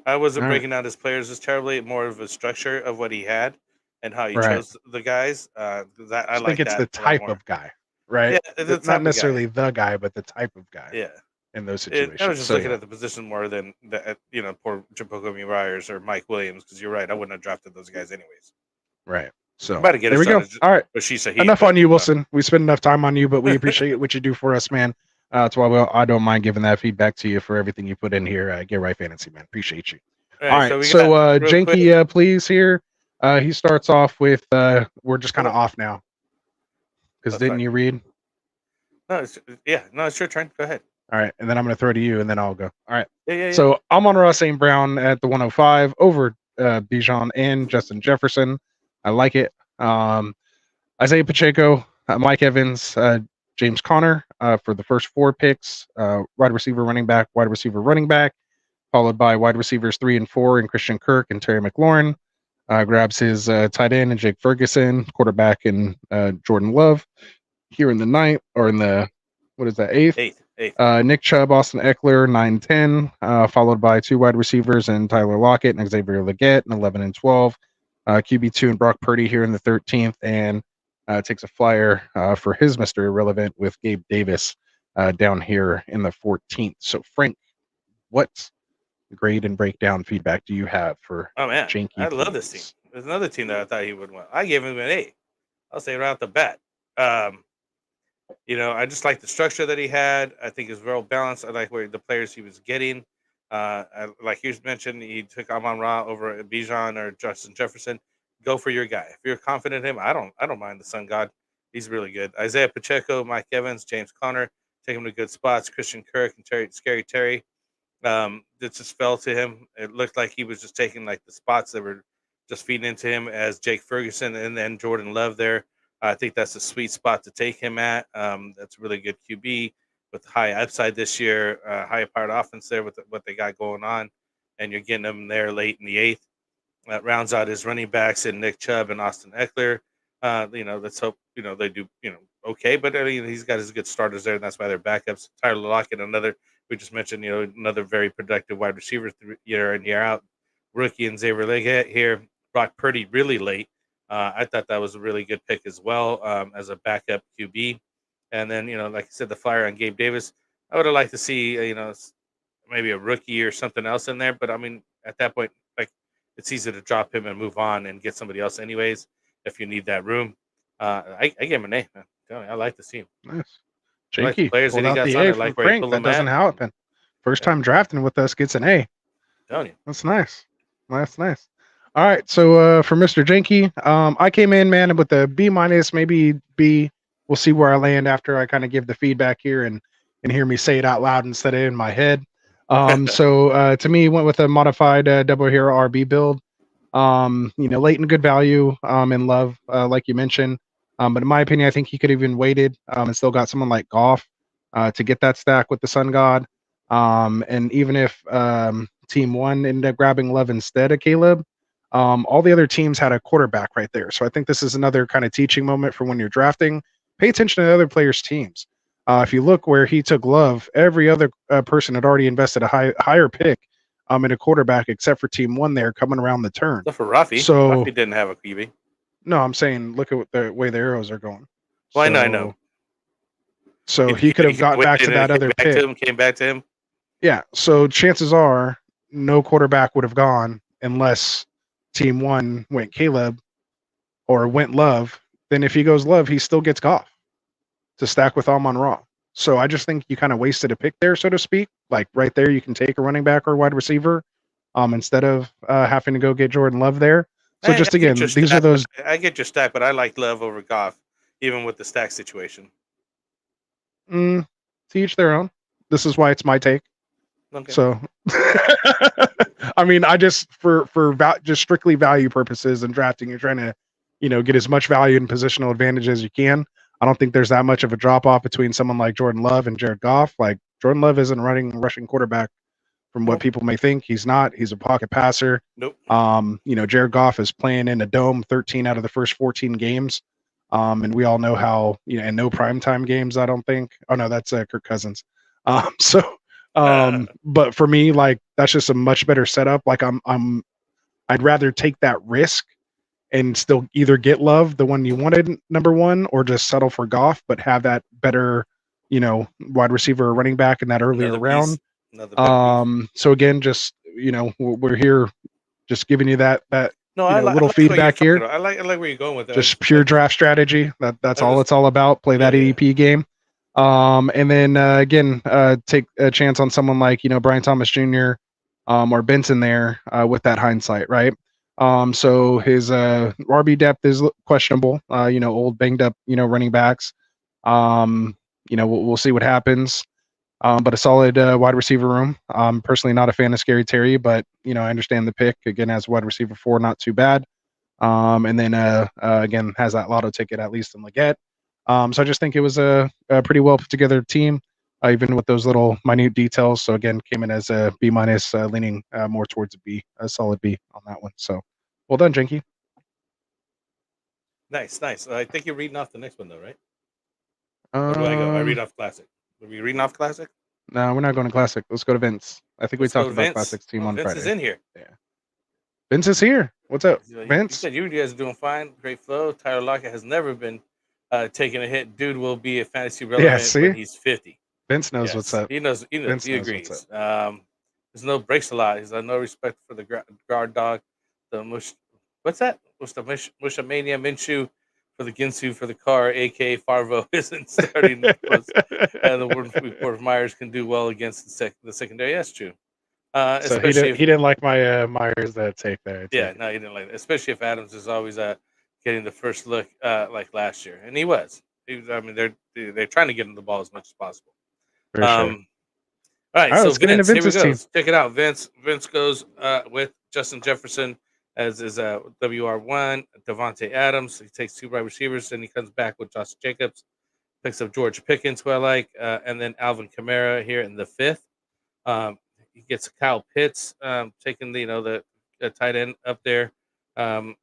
I wasn't All right. breaking down his players as terribly, more of a structure of what he had and how he Right. chose the guys. That I I think like it's that the a lot type more. of guy, right? Yeah, the type Not of guy. necessarily the guy, but the type of guy Yeah. in those I was situations. just So looking yeah, at the position more than poor Jacoby Myers or Mike Williams, because you're right. I wouldn't have drafted those guys anyways. right. I'm So about to get there it we go. started, All right. but she said Enough on you, Wilson. We spent enough time on you, but we appreciate what you do for us, man. That's why I don't mind giving that feedback to you for everything you put in here. Get right fantasy, man. Appreciate you. All All right, right. we So got real quick. Janky, please here. He starts off with we're just kind of off now. Because That's didn't fine. you read? No, it's your turn. Go ahead. All right, and then I'm going to throw to you, and then I'll go. All right. Yeah. So I'm on Ross St. Brown at the 105 over Bijan and Justin Jefferson. I like it. Isaiah Pacheco, Mike Evans, James Conner for the first 4 picks. Wide receiver, running back, wide receiver, running back, followed by wide receivers 3 and 4 and Christian Kirk and Terry McLaurin. Grabs his tight end and Jake Ferguson, quarterback and Jordan Love. Here in the ninth, or in the, what is that, eighth? Eighth. Nick Chubb, Austin Eckler, 9-10, followed by 2 wide receivers and Tyler Lockett and Xavier Leggett, and 11 and 12. QB2 and Brock Purdy here in the 13th, and takes a flyer for his Mr. Irrelevant with Gabe Davis down here in the 14th. So, Frank, what grade and breakdown feedback do you have for Janky? I love this team. There's another team that I thought he would win. I gave him an 8. I'll say right off the bat. I just like the structure that he had. I think it's well balanced. I like where the players he was getting. Like you mentioned, he took Amon Ra over Bijan or Justin Jefferson. Go for your guy. If you're confident in him, I don't mind the Sun God. He's really good. Isaiah Pacheco, Mike Evans, James Conner, take him to good spots. Christian Kirk and Scary Terry. It just fell to him. It looked like he was just taking like the spots that were just feeding into him as Jake Ferguson and then Jordan Love there. I think that's a sweet spot to take him at. That's a really good QB with high upside this year, high powered offense there with what they got going on, and you're getting them there late in the 8th. That rounds out his running backs in Nick Chubb and Austin Eckler. Let's hope they do okay, but I mean he's got his good starters there, and that's why they're backups. Tyler Lockett, another we just mentioned, another very productive wide receiver year in year out. Rookie and Xavier Leggett here. Brock Purdy really late. I thought that was a really good pick as well as a backup QB. And then, like I said, the flyer on Gabe Davis. I would have liked to see, maybe a rookie or something else in there. But, I mean, at that point, like, it's easy to drop him and move on and get somebody else anyways if you need that room. I gave him an A, man. I like the team. Nice. I like the Janky players that pulled he out got the on. A I from like where he Frank. pulled That them at. doesn't happen. First Yeah, time drafting with us gets an A. telling you. That's nice. That's nice. All right. So for Mr. Janky, I came in, man, with a B minus, maybe B. We'll see where I land after I kind of give the feedback here and hear me say it out loud instead of in my head. So to me, went with a modified double hero RB build. Late and good value in love, like you mentioned. But in my opinion, I think he could have even waited and still got someone like Goff to get that stack with the Sun God. And even if Team One ended up grabbing Love instead of Caleb, all the other teams had a quarterback right there. So I think this is another kind of teaching moment for when you're drafting. Pay attention to the other players' teams. If you look where he took Love, every other person had already invested a higher pick in a quarterback except for Team One there coming around the turn. Except for Rafi. So Rafi didn't have a QB. no, I'm saying look at what the way the arrows are going. Well, I know. So he could have got back to that other pick. Came back to him. Yeah. So chances are no quarterback would have gone unless Team One went Caleb or went Love. Then if he goes Love, he still gets Goff to stack with Amon Ra. So I just think you kind of wasted a pick there, so to speak. Like right there, you can take a running back or wide receiver instead of having to go get Jordan Love there. So just again, these are those. I get your stack, but I like Love over Goff, even with the stack situation. To each their own. This is why it's my take. Okay. So, I mean, I just for just strictly value purposes and drafting, you're trying to, get as much value and positional advantage as you can. I don't think there's that much of a drop off between someone like Jordan Love and Jared Goff. Like Jordan Love isn't rushing quarterback from what people may think. He's not. He's a pocket passer. Nope. Jared Goff is playing in a dome 13 out of the first 14 games. And we all know how, and no primetime games, I don't think. Oh no, that's Kirk Cousins. But for me, like that's just a much better setup. Like I'd rather take that risk and still either get Love, the one you wanted, number one, or just settle for Goff, but have that better, wide receiver or running back in that earlier round. So again, just we're here, just giving you that little feedback here. I like where you're going with that. Just pure draft strategy. That's all it's all about. Play that ADP game. And then again, take a chance on someone like Brian Thomas Jr. Or Benson there with that hindsight, right? So his RB depth is questionable. Old banged up running backs. We'll see what happens. But a solid wide receiver room. Personally not a fan of Scary Terry, but I understand the pick. Again, as wide receiver 4, not too bad. And then again has that lotto ticket at least in Leggett. So I just think it was a pretty well put together team, even with those little minute details. So again, came in as a B minus, leaning more towards a solid B on that one. So well done, Janky. Nice. I think you're reading off the next one though, right? Where do I go? I read off Classic. Are we reading off Classic? No, we're not going to Classic. Let's go to Vince. I think we talked about Classic's team on Vince Friday. Vince is in here. Yeah. Vince is here. What's up, Vince? You said you guys are doing fine. Great flow. Tyler Lockett has never been taking a hit. Dude will be a fantasy relevant when he's 50. Vince knows what's up. He knows. He agrees. There's no breaks a lot. He's no respect for the guard dog. What's that? What's the Mushamania Minshew for the Ginsu for the car? AK Farvo isn't starting. And the Fort Myers can do well against the secondary. That's true. So he didn't like my Myers take there. Yeah, no, he didn't like it. Especially if Adams is always getting the first look like last year, and he was. I mean, they're trying to get him the ball as much as possible. For sure. All right, so let's get into Vince's here we go. team. Check it out. Vince goes with Justin Jefferson as his WR1. Devontae Adams. He takes 2 wide receivers, and he comes back with Josh Jacobs. Picks up George Pickens, who I like, and then Alvin Kamara here in the 5th. He gets Kyle Pitts, taking the tight end up there. I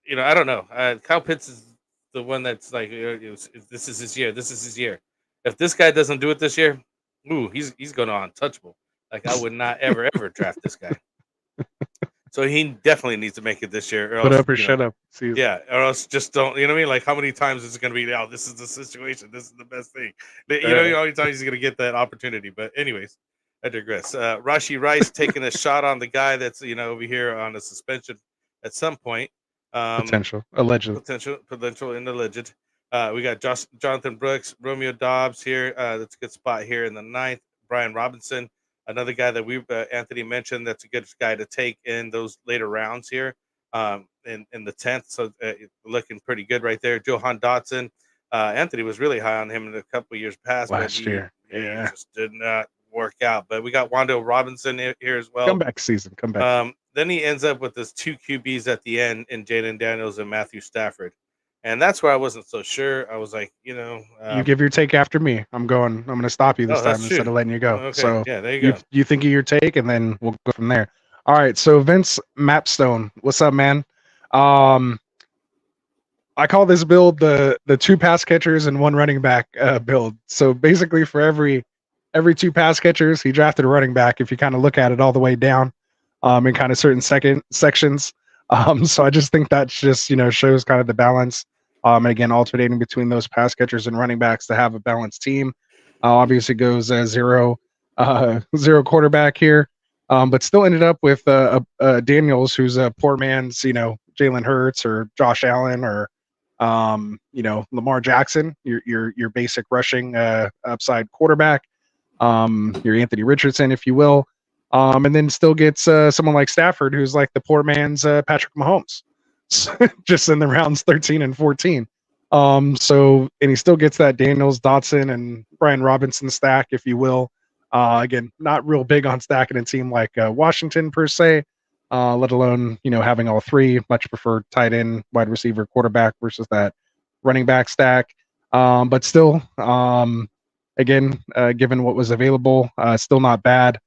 don't know. Kyle Pitts is the one that's like, this is his year. This is his year. If this guy doesn't do it this year, he's going to untouchable. Like I would not ever draft this guy. So he definitely needs to make it this year. Or Put else, up or shut up. Season. Yeah, or else just don't. You know what I mean? Like how many times is it going to be? Oh, this is the situation. This is the best thing. You know how many times he's going to get that opportunity. But anyways, I digress. Rashi Rice taking a shot on the guy that's over here on a suspension at some point. Allegedly. Potential and alleged. We got Jonathan Brooks, Romeo Dobbs here. That's a good spot here in the 9th. Brian Robinson, another guy that we've Anthony mentioned. That's a good guy to take in those later rounds here. In the 10th, so looking pretty good right there. Johan Dotson. Anthony was really high on him in a couple years past, Last but year. he just did not work out. But we got Wando Robinson here as well. Comeback season. Then he ends up with his 2 QBs at the end in Jaden Daniels and Matthew Stafford. And that's where I wasn't so sure. I was like, you give your take after me. I'm going to stop you this time instead of letting you go. Okay. So yeah, there you go. You think of your take, and then we'll go from there. All right. So Vince Mapstone, what's up, man? I call this build the 2 pass catchers and 1 running back build. So basically, for every 2 pass catchers, he drafted a running back. If you kind of look at it all the way down, in kind of certain sections. So I just think that just shows kind of the balance. And again, alternating between those pass catchers and running backs to have a balanced team. Obviously goes 0 quarterback here, but still ended up with Daniels, who's a poor man's Jalen Hurts or Josh Allen or Lamar Jackson, your basic rushing upside quarterback, your Anthony Richardson, if you will, and then still gets someone like Stafford, who's like the poor man's Patrick Mahomes. Just in the rounds 13 and 14. And he still gets that Daniels, Dotson, and Brian Robinson stack, if you will. Again, not real big on stacking a team like Washington per se, let alone having all 3. Much prefer tight end, wide receiver, quarterback versus that running back stack. But still, again, given what was available, still not bad.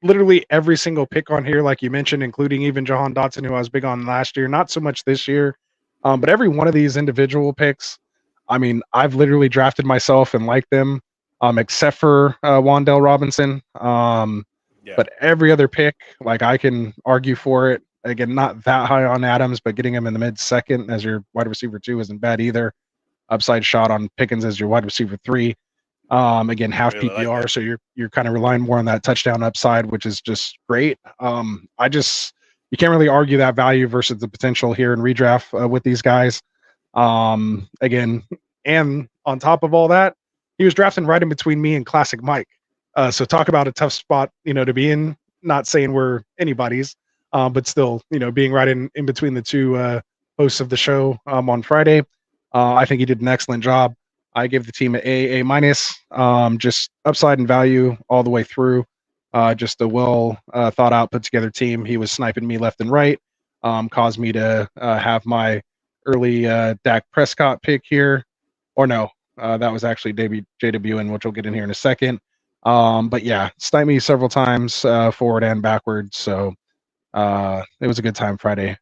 Literally every single pick on here, like you mentioned, including even Jahan Dotson, who I was big on last year, not so much this year, but every one of these individual picks, I mean, I've literally drafted myself and liked them, except for Wandale Robinson. But every other pick, like I can argue for it. Again, not that high on Adams, but getting him in the mid-second as your wide receiver 2 isn't bad either. Upside shot on Pickens as your wide receiver 3. Again, half really PPR, so you're kind of relying more on that touchdown upside, which is just great. You can't really argue that value versus the potential here in redraft with these guys. Again, and on top of all that, he was drafting right in between me and Classic Mike. So talk about a tough spot, to be in. Not saying we're anybody's, but still, being right in between the 2 hosts of the show on Friday. I think he did an excellent job. I give the team an A minus. Just upside and value all the way through. Just a well thought out, put together team. He was sniping me left and right. Caused me to have my early Dak Prescott pick here, or no, that was actually JWN, which we'll get in here in a second. But yeah, sniped me several times forward and backwards. So it was a good time Friday.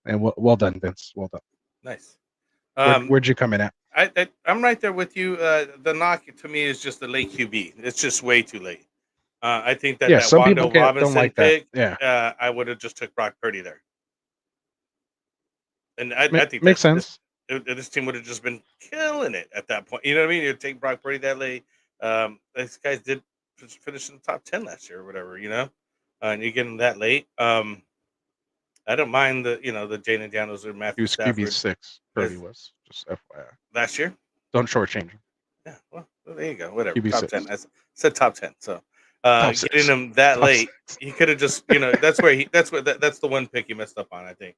And well done, Vince. Well done. Nice. Where'd you come in at? I'm right there with you. The knock to me is just the late QB. It's just way too late. I think that some people Wando Robinson don't like pick, that. Yeah, I would have just took Brock Purdy there. And I think makes sense. This team would have just been killing it at that point. You know what I mean? You'd take Brock Purdy that late. These guys did finish in the top 10 last year or whatever, and you get them that late. I don't mind the Jaden Daniels or Matthew Stafford. QB 6. Purdy was just FYI. Last year? Don't shortchange him. Yeah, well, there you go. Whatever. QB top 6. 10. I said top 10. So getting him that Top late, 6. he could have just, that's the one pick he messed up on, I think.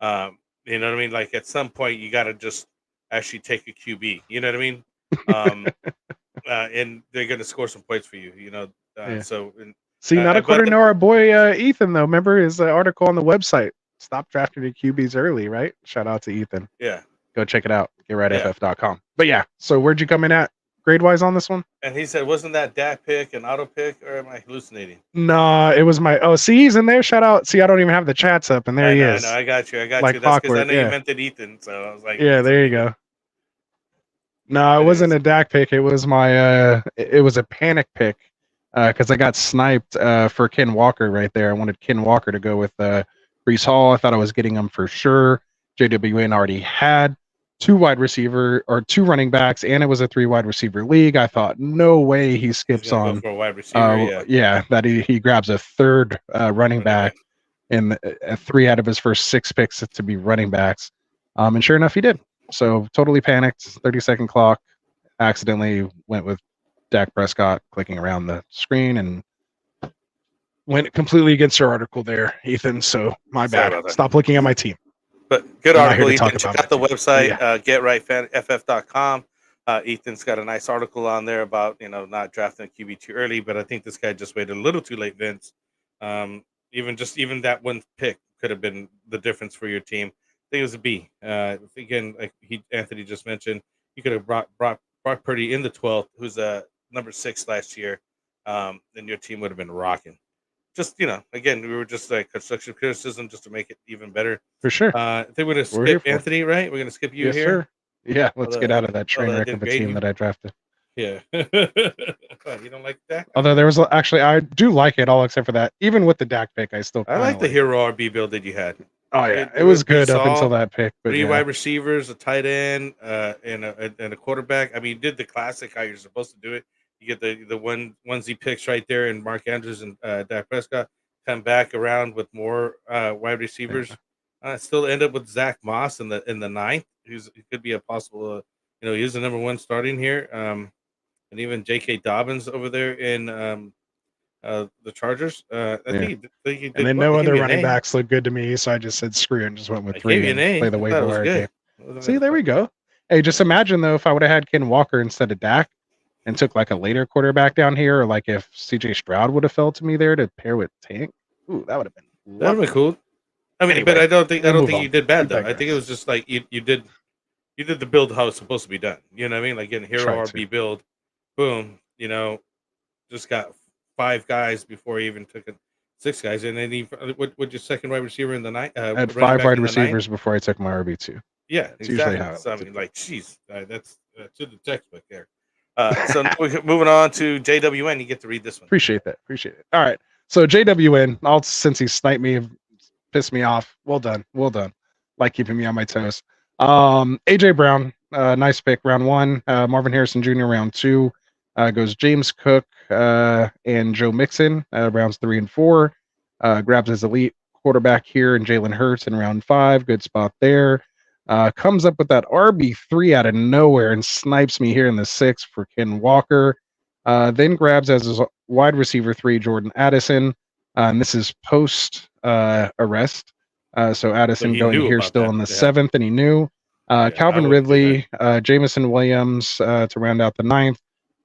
You know what I mean? Like at some point, you got to just actually take a QB. You know what I mean? And they're going to score some points for you. Yeah. So. See, not according to our boy Ethan, though. Remember his article on the website. Stop drafting the QBs early, right? Shout out to Ethan. Yeah. Go check it out. GetRightFF.com. But yeah, so where'd you come in at grade-wise on this one? And he said, wasn't that Dak pick an auto pick, or am I hallucinating? No, it was my. Oh, see, he's in there. Shout out. See, I don't even have the chats up, and there he is. No, I got you. Like That's because I clockwork, know yeah. you meant it Ethan, so I was like, Yeah, there you go. No, it wasn't a Dak pick. It was my. It was a panic pick, because I got sniped for Ken Walker right there. I wanted Ken Walker to go with Brees Hall. I thought I was getting him for sure. JWN already had 2 running backs, and it was a 3 wide receiver league. I thought, no way he skips on for a wide receiver. that he grabs a 3rd running back. and 3 out of his first 6 picks to be running backs. And sure enough, he did. So totally panicked. 30-second clock. Accidentally went with Dak Prescott clicking around the screen and went completely against your article there, Ethan. So my Sorry bad. about that. Stop looking at my team. But good We're not here article, to talk Ethan. Check about out the my team. website, Yeah. getrightff.com. Ethan's got a nice article on there about not drafting a QB too early, but I think this guy just waited a little too late, Vince. Even that one pick could have been the difference for your team. I think it was a B. Again, like Anthony just mentioned, you could have brought Brock Purdy in the 12th, who's number 6 last year, then your team would have been rocking. Just again, we were just like constructive criticism just to make it even better. For sure. I think we're gonna We're here skip for it. Anthony, right? We're gonna skip you Yes, here. sir. Yeah, let's get out of that train although I wreck did of a grade team you. that I drafted. Yeah. You don't like that? Although there was actually, I do like it all except for that. Even with the Dak pick, I still I kind like of the hero RB build that you had. Oh yeah, it was good up until that pick. But 3 yeah, wide receivers, a tight end, and a quarterback. I mean, you did the classic how you're supposed to do it. You get the onesie picks right there, and Mark Andrews and Dak Prescott come back around with more wide receivers. Still end up with Zach Moss in the 9th, he could be a possible. He's the number 1 starting here. And even J.K. Dobbins over there in the Chargers. I think he did. and then Well, no I gave other you an running A. backs looked good to me, so I just said screw it and just went with I 3 gave you and an A. play the I waiver thought it was wire good. game. See, there we go. Hey, just imagine though if I would have had Ken Walker instead of Dak and took like a later quarterback down here, or like if C.J. Stroud would have fell to me there to pair with Tank. Ooh, that would have been That would have been cool. I mean, Anyway, but I don't think move you on. did bad We though. I think it digress. was just like you did the build how it's supposed to be done. You know what I mean? Like getting hero Tried RB build, boom. Just got 5 guys before he even took it. 6 guys, and then what your second wide receiver in the 9th? I had running 5 back wide in the 9th? receivers before I took my RB2. Yeah, It's usually exactly. how So I it mean, goes. like, geez, that's to the textbook there. So now we're moving on to JWN. You get to read this one. Appreciate that. All right. So JWN, since he sniped me, pissed me off. Well done. Like keeping me on my toes. AJ Brown, nice pick, round 1. Marvin Harrison Jr. round 2. Goes James Cook and Joe Mixon, rounds 3 and 4. Grabs his elite quarterback here and Jalen Hurts in round 5. Good spot there. Comes up with that RB3 out of nowhere and snipes me here in the 6th for Ken Walker. Then grabs as his wide receiver 3 Jordan Addison. And this is post arrest. So Addison going here still in the 7th, and he knew. Calvin Ridley, Jamison Williams to round out the 9th.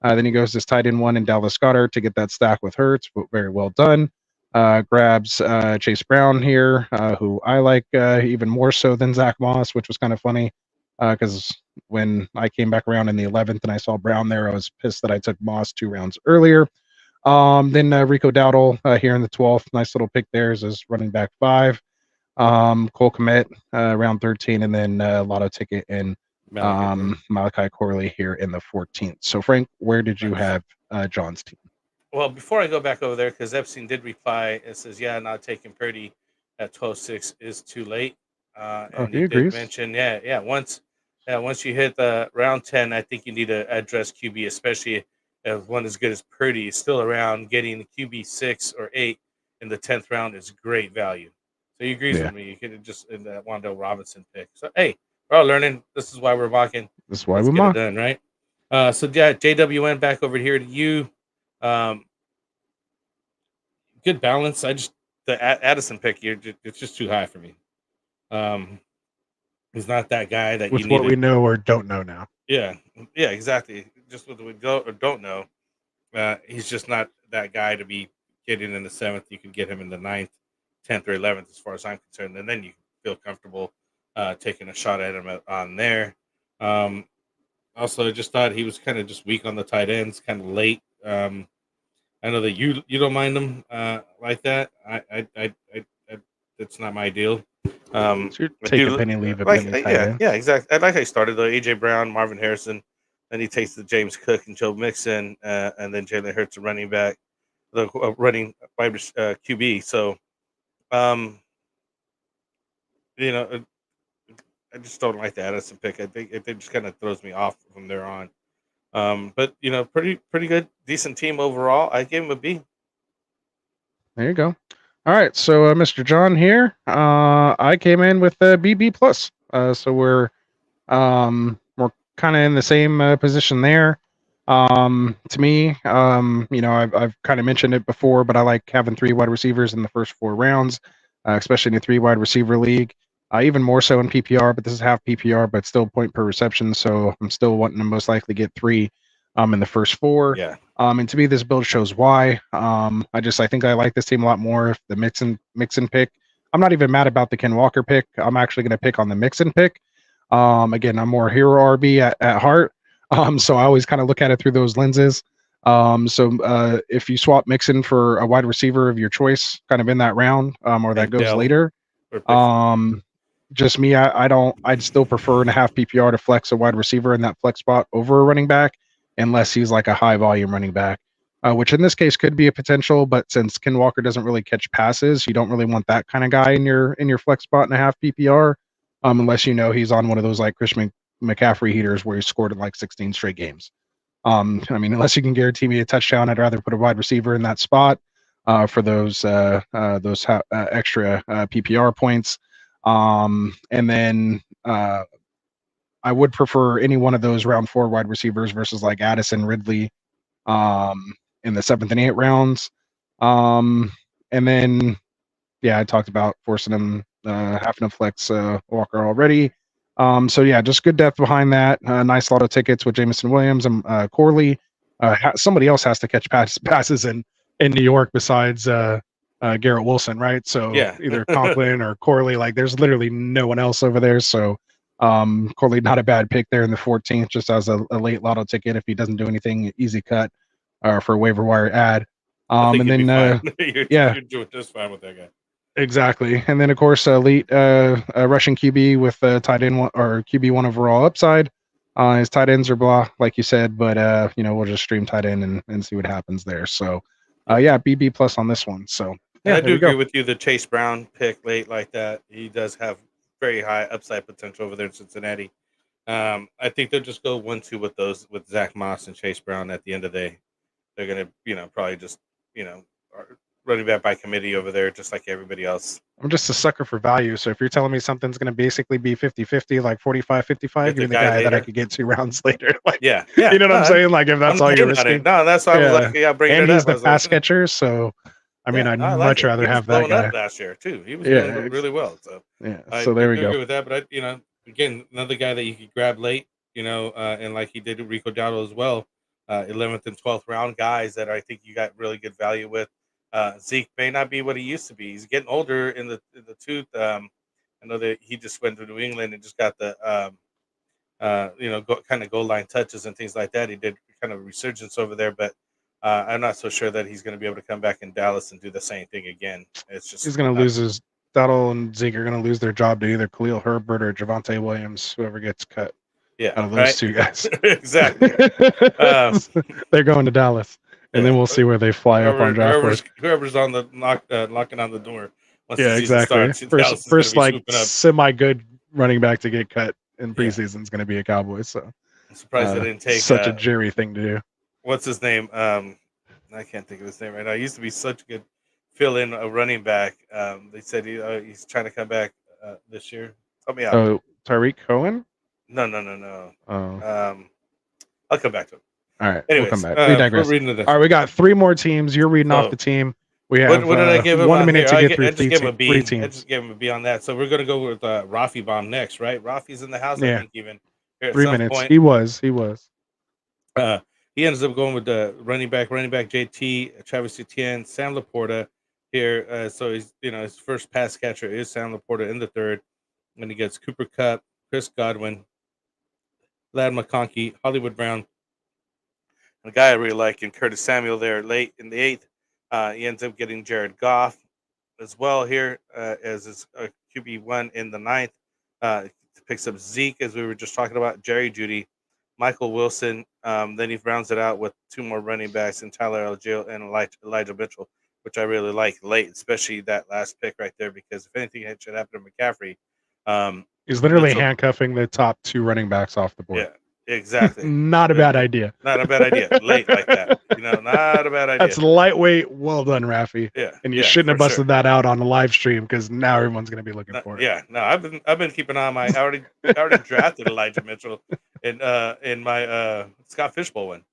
Then he goes this tight end 1 in Dallas Goedert to get that stack with Hurts, but very well done. Grabs Chase Brown here, who I like even more so than Zach Moss, which was kind of funny because when I came back around in the 11th and I saw Brown there, I was pissed that I took Moss 2 rounds earlier. Then Rico Dowdle here in the 12th, nice little pick there as running back 5. Cole Kmet round 13, and then Lotto Ticket and Malachi Corley here in the 14th. So Frank, where did you have John's team? Well, before I go back over there, because Epstein did reply, it says, "Yeah, not taking Purdy at 12-6 is too late." And he you agrees. did mention, once you hit the round 10, I think you need to address QB, especially if one as good as Purdy is still around. Getting QB 6 or 8 in the 10th round is great value. So he agrees with me. You could have just in that Wandale Robinson pick. So hey, we're all learning. This is why we're mocking. This is why Let's we get mock. it done, right? So yeah, JWN back over here to you. Good balance. The Addison pick here, it's just too high for me. He's not that guy that with you what need we know or don't know now. Yeah, exactly. Just what we don't know. He's just not that guy to be getting in the 7th. You can get him in the 9th, 10th, or 11th, as far as I'm concerned, and then you feel comfortable taking a shot at him on there. Also, I just thought he was kind of just weak on the tight ends, kind of late. I know that you don't mind him like that. I that's not my deal. So take a penny, leave a penny. Yeah, exactly. I like how he started though. AJ Brown, Marvin Harrison, then he takes the James Cook and Joe Mixon, and then Jalen Hurts, a running back, the running wide QB. So, I just don't like the Addison pick. I think it just kind of throws me off from there on. But pretty good, decent team overall. I gave him a B. There you go. All right, so Mr. John here. I came in with BB plus. So we're kind of in the same position there. To me, I've kind of mentioned it before, but I like having 3 wide receivers in the first 4 rounds, especially in a 3 wide receiver league. Even more so in PPR, but this is half PPR, but still point per reception. So I'm still wanting to most likely get 3 in the first 4. Yeah. And to me, this build shows why. I think I like this team a lot more. If the Mixon pick, I'm not even mad about the Ken Walker pick. I'm actually going to pick on the Mixon pick. Again, I'm more hero RB at heart. So I always kind of look at it through those lenses. If you swap Mixon for a wide receiver of your choice, kind of in that round, or that goes Dell later, or Pickens. just me, I'd still prefer in a half PPR to flex a wide receiver in that flex spot over a running back, unless he's like a high volume running back, which in this case could be a potential. But since Ken Walker doesn't really catch passes, you don't really want that kind of guy in your flex spot in a half PPR, unless you know he's on one of those like Christian McCaffrey heaters where he scored in like 16 straight games. Unless you can guarantee me a touchdown, I'd rather put a wide receiver in that spot for those extra PPR points. And then I would prefer any one of those round 4 wide receivers versus like Addison, Ridley in the 7th and 8th rounds. And then, yeah, I talked about forcing him having to flex Walker already. So yeah, just good depth behind that. Nice lot of tickets with Jameson Williams and Corley. Somebody else has to catch passes in New York besides Garrett Wilson, right? So Yeah. either Conklin or Corley. Like, there's literally no one else over there. So Corley, not a bad pick there in the 14th, just as a late lotto ticket if he doesn't do anything, easy cut for a waiver wire ad. I think And you'd then be fine. yeah. You're doing just fine with that guy. Exactly. And then, of course, elite Russian QB with tight end or QB1 overall upside. His tight ends are blah, like you said, but we'll just stream tight end and see what happens there. So, yeah, BB plus on this one. So, yeah, And I there do we go. agree with you. The Chase Brown pick late like that, he does have very high upside potential over there in Cincinnati. I think they'll just go 1-2 with Zach Moss and Chase Brown at the end of the day. They're gonna, probably just, running back by committee over there, just like everybody else. I'm just a sucker for value. So if you're telling me something's going to basically be 50-50, like 45-55, you're the guy that I could get 2 rounds later. Like, yeah. You know what I'm saying? Like, if that's all you're risking. No, that's why I was like, bring it up. And he's the pass catcher, so I'd I much rather have that guy. Up last year too. He was doing really well. So yeah. I So there we go. agree with that. But again, another guy that you could grab late, and like he did with Rico Dowdle as well, 11th and 12th round guys that I think you got really good value with. Zeke may not be what he used to be. He's getting older in the tooth. I know that he just went to New England and just got the kind of goal line touches and things like that. He did kind of a resurgence over there, but I'm not so sure that he's going to be able to come back in Dallas and do the same thing again. It's just he's going to lose his. Dowdle and Zeke are going to lose their job to either Khalil Herbert or Javonte Williams, whoever gets cut. Yeah, out of those 2 guys. Exactly. They're going to Dallas, and then we'll see where they fly up on draft board. Whoever's on the knocking on the door. Yeah, exactly. First like semi-good running back to get cut in preseason is going to be a Cowboy. So I'm surprised they didn't take such a Jerry thing to do. What's his name? I can't think of his name right now. He used to be such a good fill-in a running back. They said he's trying to come back this year. Help me out. Oh, Tyreek Cohen? No. Oh. I'll come back to him. All right. Anyways, we'll come back. We digress. All right, we got 3 more teams. You're reading off the team. We have what did I give him 1 minute to get through I just gave him a B. 3 teams. I just gave him a B on that. So we're going to go with Rafi Bomb next, right? Rafi's in the house, I think, even. Here 3 minutes. Point. He was. He ends up going with the running back JT, Travis Etienne, Sam Laporta here. So he's, his first pass catcher is Sam Laporta in the 3rd. And he gets Cooper Kupp, Chris Godwin, Lad McConkey, Hollywood Brown, and a guy I really like in Curtis Samuel there late in the 8th. He ends up getting Jared Goff as well here as his QB1 in the 9th. Picks up Zeke, as we were just talking about, Jerry Jeudy, Michael Wilson. Then he rounds it out with 2 more running backs in Tyler Algier and Elijah Mitchell, which I really like late, especially that last pick right there, because if anything should happen to McCaffrey, he's literally handcuffing the top 2 running backs off the board. Exactly. Not a bad idea. Not a bad idea. Late like that. Not a bad idea. That's lightweight. Well done, Rafi. Yeah. And you yeah, shouldn't have for busted sure. that out on the live stream because now everyone's gonna be looking for it. Yeah, no, I've been keeping an eye on my. I already drafted Elijah Mitchell in my Scott Fishbowl one.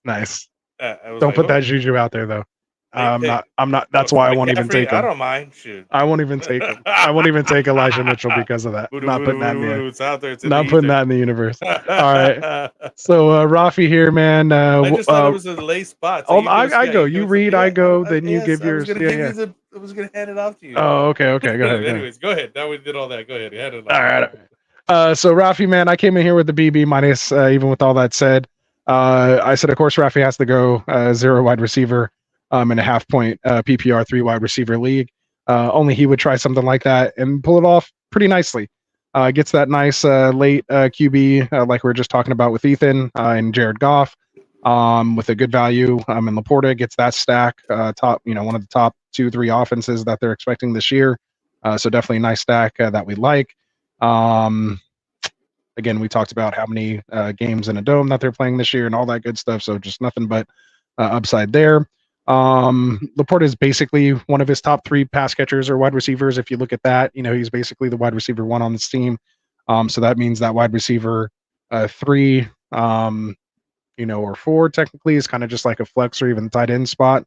Nice. I was Don't like, put oh, that juju out there though. I'm hey, not. That's for why I won't even McCaffrey, take I him. don't mind. Shoot. I won't even take him. I won't even take Elijah Mitchell because of that. Voodoo, Not voodoo, putting that in voodoo, the voodoo. It's out there. It's in not the putting ether. that in the universe. All right. So Rafi here, man. I just thought it was a late spot. So you give us, I go. give You us read, I go. Then you yes, give I was yours. gonna Yeah, give yeah. you the. I was gonna hand it off to you. Oh, okay. Go ahead. Go ahead. Anyways, go ahead. Now we did all that. Go ahead. Hand it off. All right. So Rafi, man, I came in here with the BB minus. Even with all that said, I said, of course, Rafi has to go 0 wide receiver, in a half point PPR 3 wide receiver league. Only he would try something like that and pull it off pretty nicely. Gets that nice late QB like we were just talking about with Ethan and Jared Goff, with a good value. And Laporta gets that stack top, one of the top 2-3 offenses that they're expecting this year. So definitely a nice stack that we like. Again, we talked about how many games in a dome that they're playing this year and all that good stuff. So just nothing but upside there. Laporta is basically one of his top 3 pass catchers or wide receivers. If you look at that, he's basically the wide receiver 1 on this team. So that means that wide receiver 3, or 4 technically is kind of just like a flex or even tight end spot.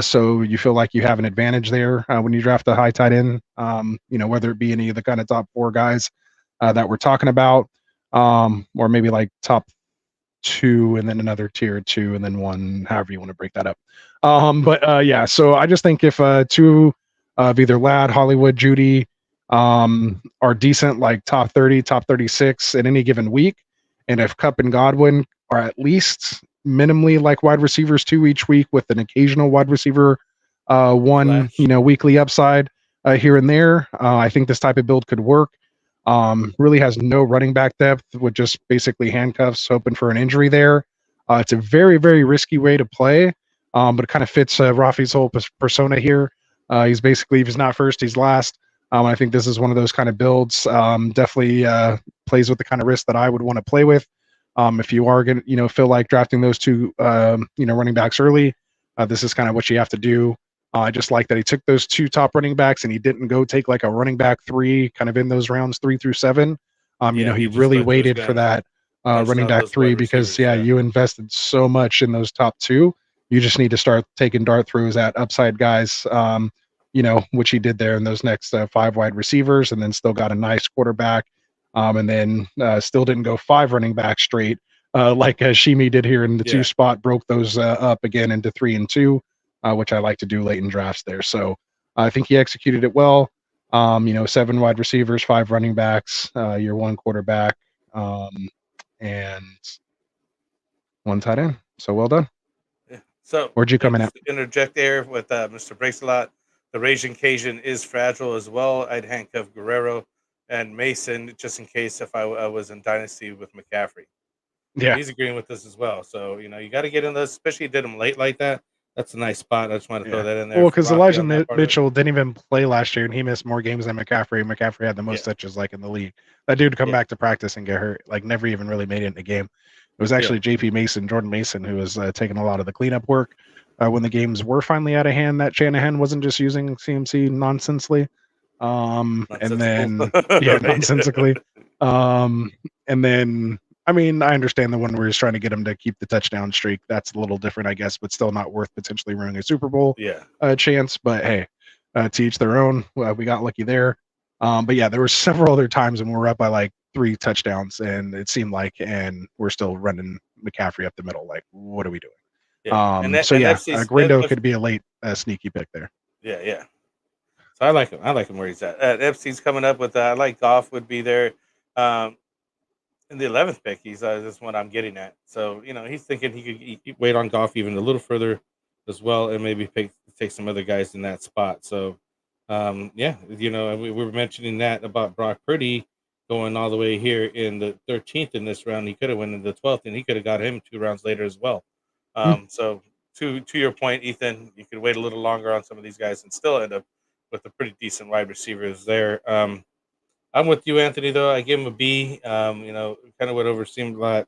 So you feel like you have an advantage there when you draft a high tight end, whether it be any of the kind of top 4 guys that we're talking about, or maybe like top 2 and then another tier 2 and then 1, however you want to break that up. Yeah, so I just think if 2 of either Ladd, Hollywood, Judy are decent, like top 30, top 36 in any given week, and if Cup and Godwin are at least minimally like wide receivers 2 each week with an occasional wide receiver 1, weekly upside here and there, I think this type of build could work. Really has no running back depth with just basically handcuffs, hoping for an injury there. It's a very, very risky way to play, but it kind of fits Rafi's whole persona here. He's basically, if he's not first, he's last. I think this is one of those kind of builds. Definitely plays with the kind of risk that I would want to play with. If you are going to, feel like drafting those 2, running backs early, this is kind of what you have to do. I just like that he took those 2 top running backs and he didn't go take like a running back 3 kind of in those rounds 3 through 7. He really waited for that running back 3 because you invested so much in those top 2. You just need to start taking dart throws at upside guys, which he did there in those next 5 wide receivers, and then still got a nice quarterback, and then still didn't go 5 running back straight like Shimi did here in the 2 spot, broke those up again into 3 and 2. Which I like to do late in drafts there. So I think he executed it well. 7 wide receivers, 5 running backs, your 1 quarterback, and 1 tight end. So well done. Yeah. So where'd you come in at? Interject there with Mr. Bracelot. The Raging Cajun is fragile as well. I'd handcuff Guerrero and Mason just in case if I was in Dynasty with McCaffrey. Yeah, he's agreeing with this as well. So you got to get in those, especially did him late like that. That's a nice spot. I just want to throw that in there. Well, because Elijah Mitchell didn't even play last year, and he missed more games than McCaffrey. McCaffrey had the most touches like in the league. That dude come back to practice and get hurt. Like never even really made it in the game. It was actually Jordan Mason, who was taking a lot of the cleanup work when the games were finally out of hand. That Shanahan wasn't just using CMC nonsensely. And then nonsensically. And then I mean, I understand the one where he's trying to get him to keep the touchdown streak. That's a little different, I guess, but still not worth potentially ruining a Super Bowl chance. But hey, to each their own. We got lucky there. But yeah, there were several other times when we were up by like 3 touchdowns, and it seemed like, and we're still running McCaffrey up the middle. Like, what are we doing? Yeah. Grindo could be a late sneaky pick there. Yeah. So I like him. I like him where he's at. FC's coming up with. I like Goff would be there. In the 11th pick, he's this one I'm getting at. So he's thinking he could wait on Goff even a little further as well, and maybe take some other guys in that spot. So we were mentioning that about Brock Purdy going all the way here in the 13th in this round. He could have went in the 12th, and he could have got him 2 rounds later as well. So to your point, Ethan, you could wait a little longer on some of these guys and still end up with a pretty decent wide receivers there. I'm with you, Anthony. Though I gave him a B. Kind of went over seemed a lot.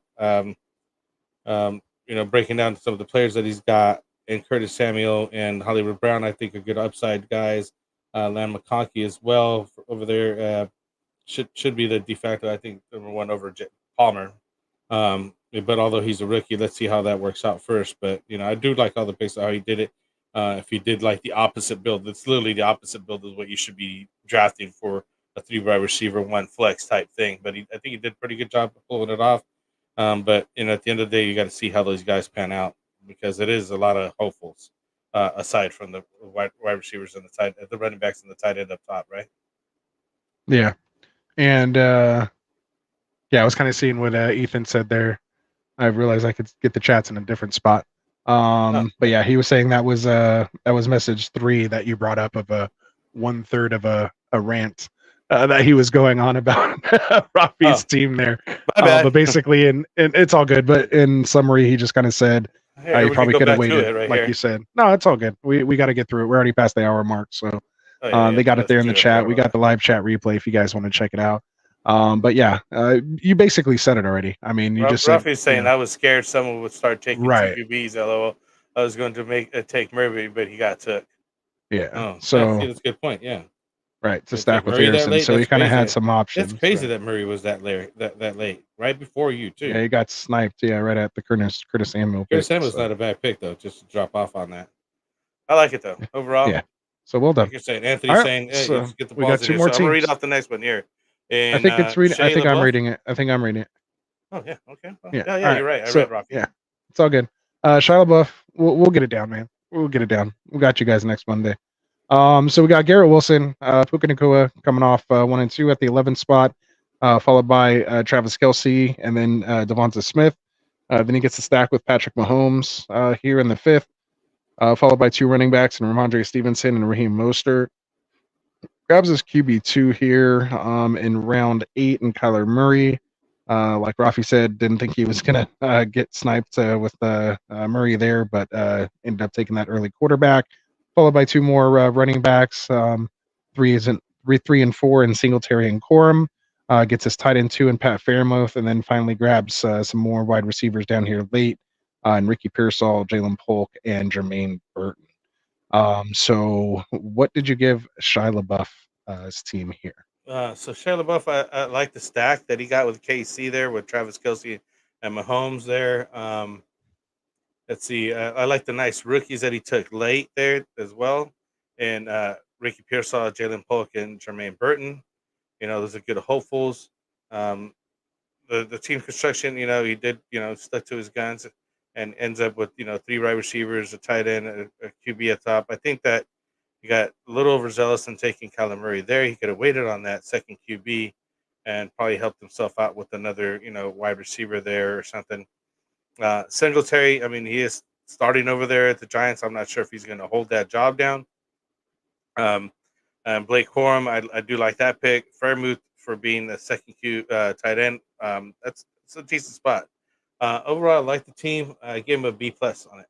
Breaking down some of the players that he's got, and Curtis Samuel and Hollywood Brown, I think are good upside guys. Lan McConkey as well over there should be the de facto, I think, number one over Palmer. But although he's a rookie, let's see how that works out first. But I do like all the picks how he did it. If he did like the opposite build, it's literally the opposite build is what you should be drafting for a 3 wide receiver, 1 flex type thing. But I think he did a pretty good job of pulling it off. But at the end of the day, you got to see how those guys pan out because it is a lot of hopefuls aside from the wide receivers and the running backs and the tight end up top, right? Yeah, and I was kind of seeing what Ethan said there. I realized I could get the chats in a different spot. But yeah, he was saying that was message 3 that you brought up of a 1/3 of a rant that he was going on about Rafi's team there. But basically, and it's all good. But in summary, he just kind of said, you probably could have waited, like you said. No, it's all good. We got to get through it. We're already past the hour mark, so they got it there in the chat. We got the live chat replay if you guys want to check it out. But yeah, you basically said it already. I mean, you just said. Rafi's saying I was scared someone would start taking TQBs. LOL. I was going to take Murray, but he got took. Yeah. That's a good point. Yeah. Right, to stack with Harrison, so he kind of had some options. It's crazy that Murray was that late, right before you too. Yeah, he got sniped. Yeah, right at the Curtis Samuel. Curtis Samuel's not a bad pick though. Just to drop off on that. I like it though. Overall, yeah. So well done. Like you're saying, Anthony's saying, "Hey, so let's get the balls." We got 2 more teams. I'm gonna read off the next one here. And, I think it's reading. I think I'm reading it. Oh yeah. Okay. Well, yeah. Yeah. You're right. I read Rafi. Yeah, it's all good. Shia LaBeouf, we'll get it down, man. We'll get it down. We got you guys next Monday. So we got Garrett Wilson, Puka Nacua coming off 1 and 2 at the 11th spot, followed by Travis Kelce and then Devonta Smith. Then he gets a stack with Patrick Mahomes here in the 5th, followed by 2 running backs and Ramondre Stevenson and Raheem Mostert. Grabs his QB2 here in round 8 and Kyler Murray. Like Rafi said, didn't think he was going to get sniped with Murray there, but ended up taking that early quarterback. Followed by 2 more running backs, 3 and 4 in Singletary and Corum. Gets his tight end 2 and Pat Fairmouth, and then finally grabs some more wide receivers down here late, and Ricky Pearsall, Jalen Polk, and Jermaine Burton. So what did you give Shia LaBeouf's team here? So Shia LaBeouf, I like the stack that he got with KC there with Travis Kelce and Mahomes there. Let's see. I like the nice rookies that he took late there as well, and Ricky Pearsall, Jalen Polk, and Jermaine Burton. Those are good hopefuls. The team construction, he did, stuck to his guns, and ends up with 3 wide receivers, a tight end, a QB at top. I think that he got a little overzealous in taking Kyler Murray there. He could have waited on that second QB, and probably helped himself out with another, wide receiver there or something. Singletary, I mean, he is starting over there at the Giants. I'm not sure if he's going to hold that job down. And Blake Corum, I do like that pick. Fairmouth for being the second tight end. That's a decent spot. Overall, I like the team. I gave him a B+ on it.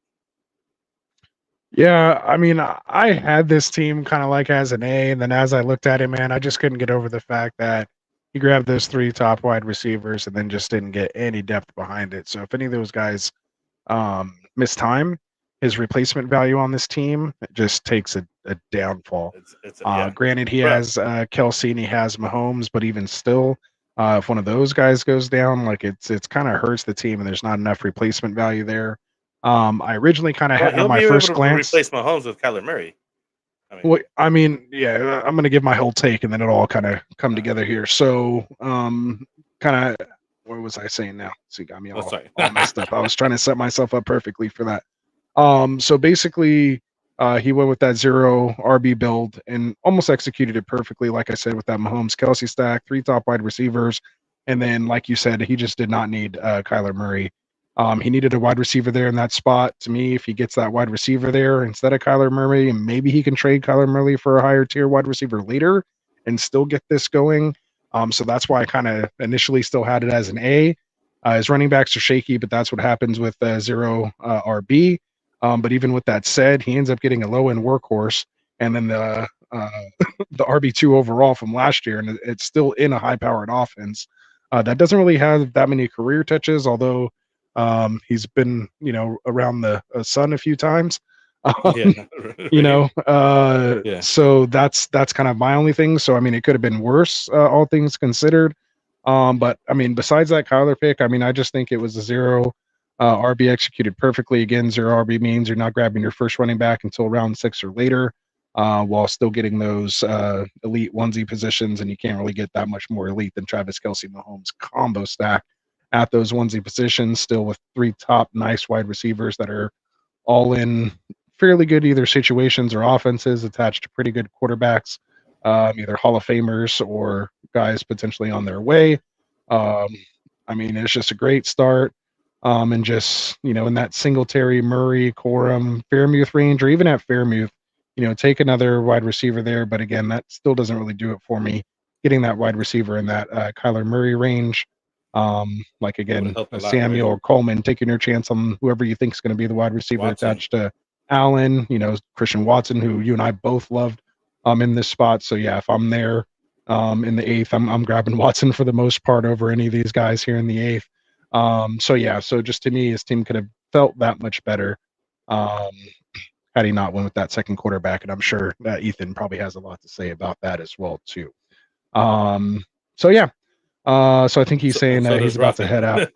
Yeah, I mean, I had this team kind of like as an A, and then as I looked at it, man, I just couldn't get over the fact that he grabbed those 3 top wide receivers and then just didn't get any depth behind it. So if any of those guys miss time, his replacement value on this team just takes a downfall. Granted, he has Kelce and he has Mahomes, but even still, if one of those guys goes down, like it's kind of hurts the team, and there's not enough replacement value there. I originally kind of had on my first glance replace Mahomes with Kyler Murray. I mean, yeah, I'm going to give my whole take, and then it'll all kind of come together here. So, kind of, what was I saying now? So you got me all messed up. I was trying to set myself up perfectly for that. So basically, he went with that 0 RB build and almost executed it perfectly. Like I said, with that Mahomes Kelce stack, 3 top wide receivers, and then, like you said, he just did not need Kyler Murray. He needed a wide receiver there in that spot. To me, if he gets that wide receiver there instead of Kyler Murray, and maybe he can trade Kyler Murray for a higher tier wide receiver later and still get this going. So that's why I kind of initially still had it as an A. His running backs are shaky, but that's what happens with 0 RB. But even with that said, he ends up getting a low-end workhorse, and then the the RB2 overall from last year, and it's still in a high-powered offense that doesn't really have that many career touches, although he's been, around the sun a few times. Yeah. Yeah. So that's kind of my only thing. So I mean, it could have been worse, all things considered. But I mean, besides that Kyler pick, I mean, I just think it was a zero. RB executed perfectly. Again, zero RB means you're not grabbing your first running back until round 6 or later, while still getting those elite onesie positions, and you can't really get that much more elite than Travis Kelce Mahomes combo stack at those onesie positions, still with 3 top nice wide receivers that are all in fairly good either situations or offenses attached to pretty good quarterbacks, either Hall of Famers or guys potentially on their way. I mean, it's just a great start. And just, in that Singletary, Murray, Corum, Fairmouth range, or even at Fairmouth, take another wide receiver there. But again, that still doesn't really do it for me. Getting that wide receiver in that Kyler Murray range, like again, Samuel or Coleman, taking your chance on whoever you think is going to be the wide receiver attached to Allen, Christian Watson, who you and I both loved in this spot. So yeah, if I'm there in the 8th, I'm grabbing Watson for the most part over any of these guys here in the 8th. So yeah, so just to me, his team could have felt that much better had he not went with that second quarterback, and I'm sure that Ethan probably has a lot to say about that as well too. So yeah, so I think he's saying he's about to head out.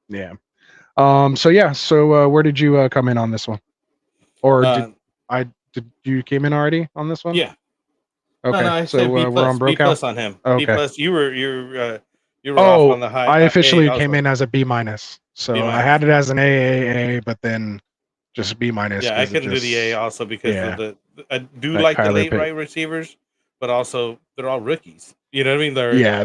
Yeah. So yeah, so where did you come in on this one, or did you came in already on this one? Yeah. Okay. No, so we're on B plus on him. Okay. B plus. You were off on the high. I officially came in as a B minus. So I had it as an AAA, but then just B minus. Yeah, I couldn't do the A also because of I do like the late right receivers, but also they're all rookies. You know what I mean?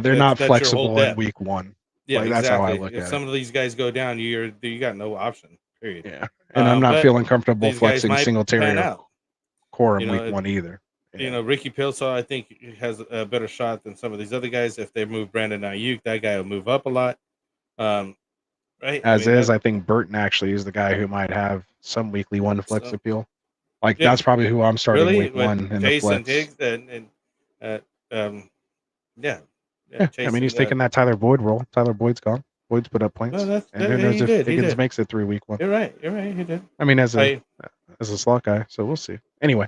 They're not flexible in week 1. Yeah, exactly. That's how I look at it. If some of these guys go down, you got no option. Period. Yeah, and I'm not feeling comfortable flexing Singletary or Corum week 1 either. Yeah. Ricky Pilsaw, I think, has a better shot than some of these other guys. If they move Brandon Ayuk, that guy will move up a lot. Right? I think Burton actually is the guy who might have some weekly 1 flex appeal. Like that's probably who I'm starting week 1 in the flex. Diggs I mean, he's taking that Tyler Boyd role. Tyler Boyd's gone. Boyd's put up points. No, and who knows if Higgins makes it through week 1. You're right. He did. I mean, as a slot guy, so we'll see. Anyway,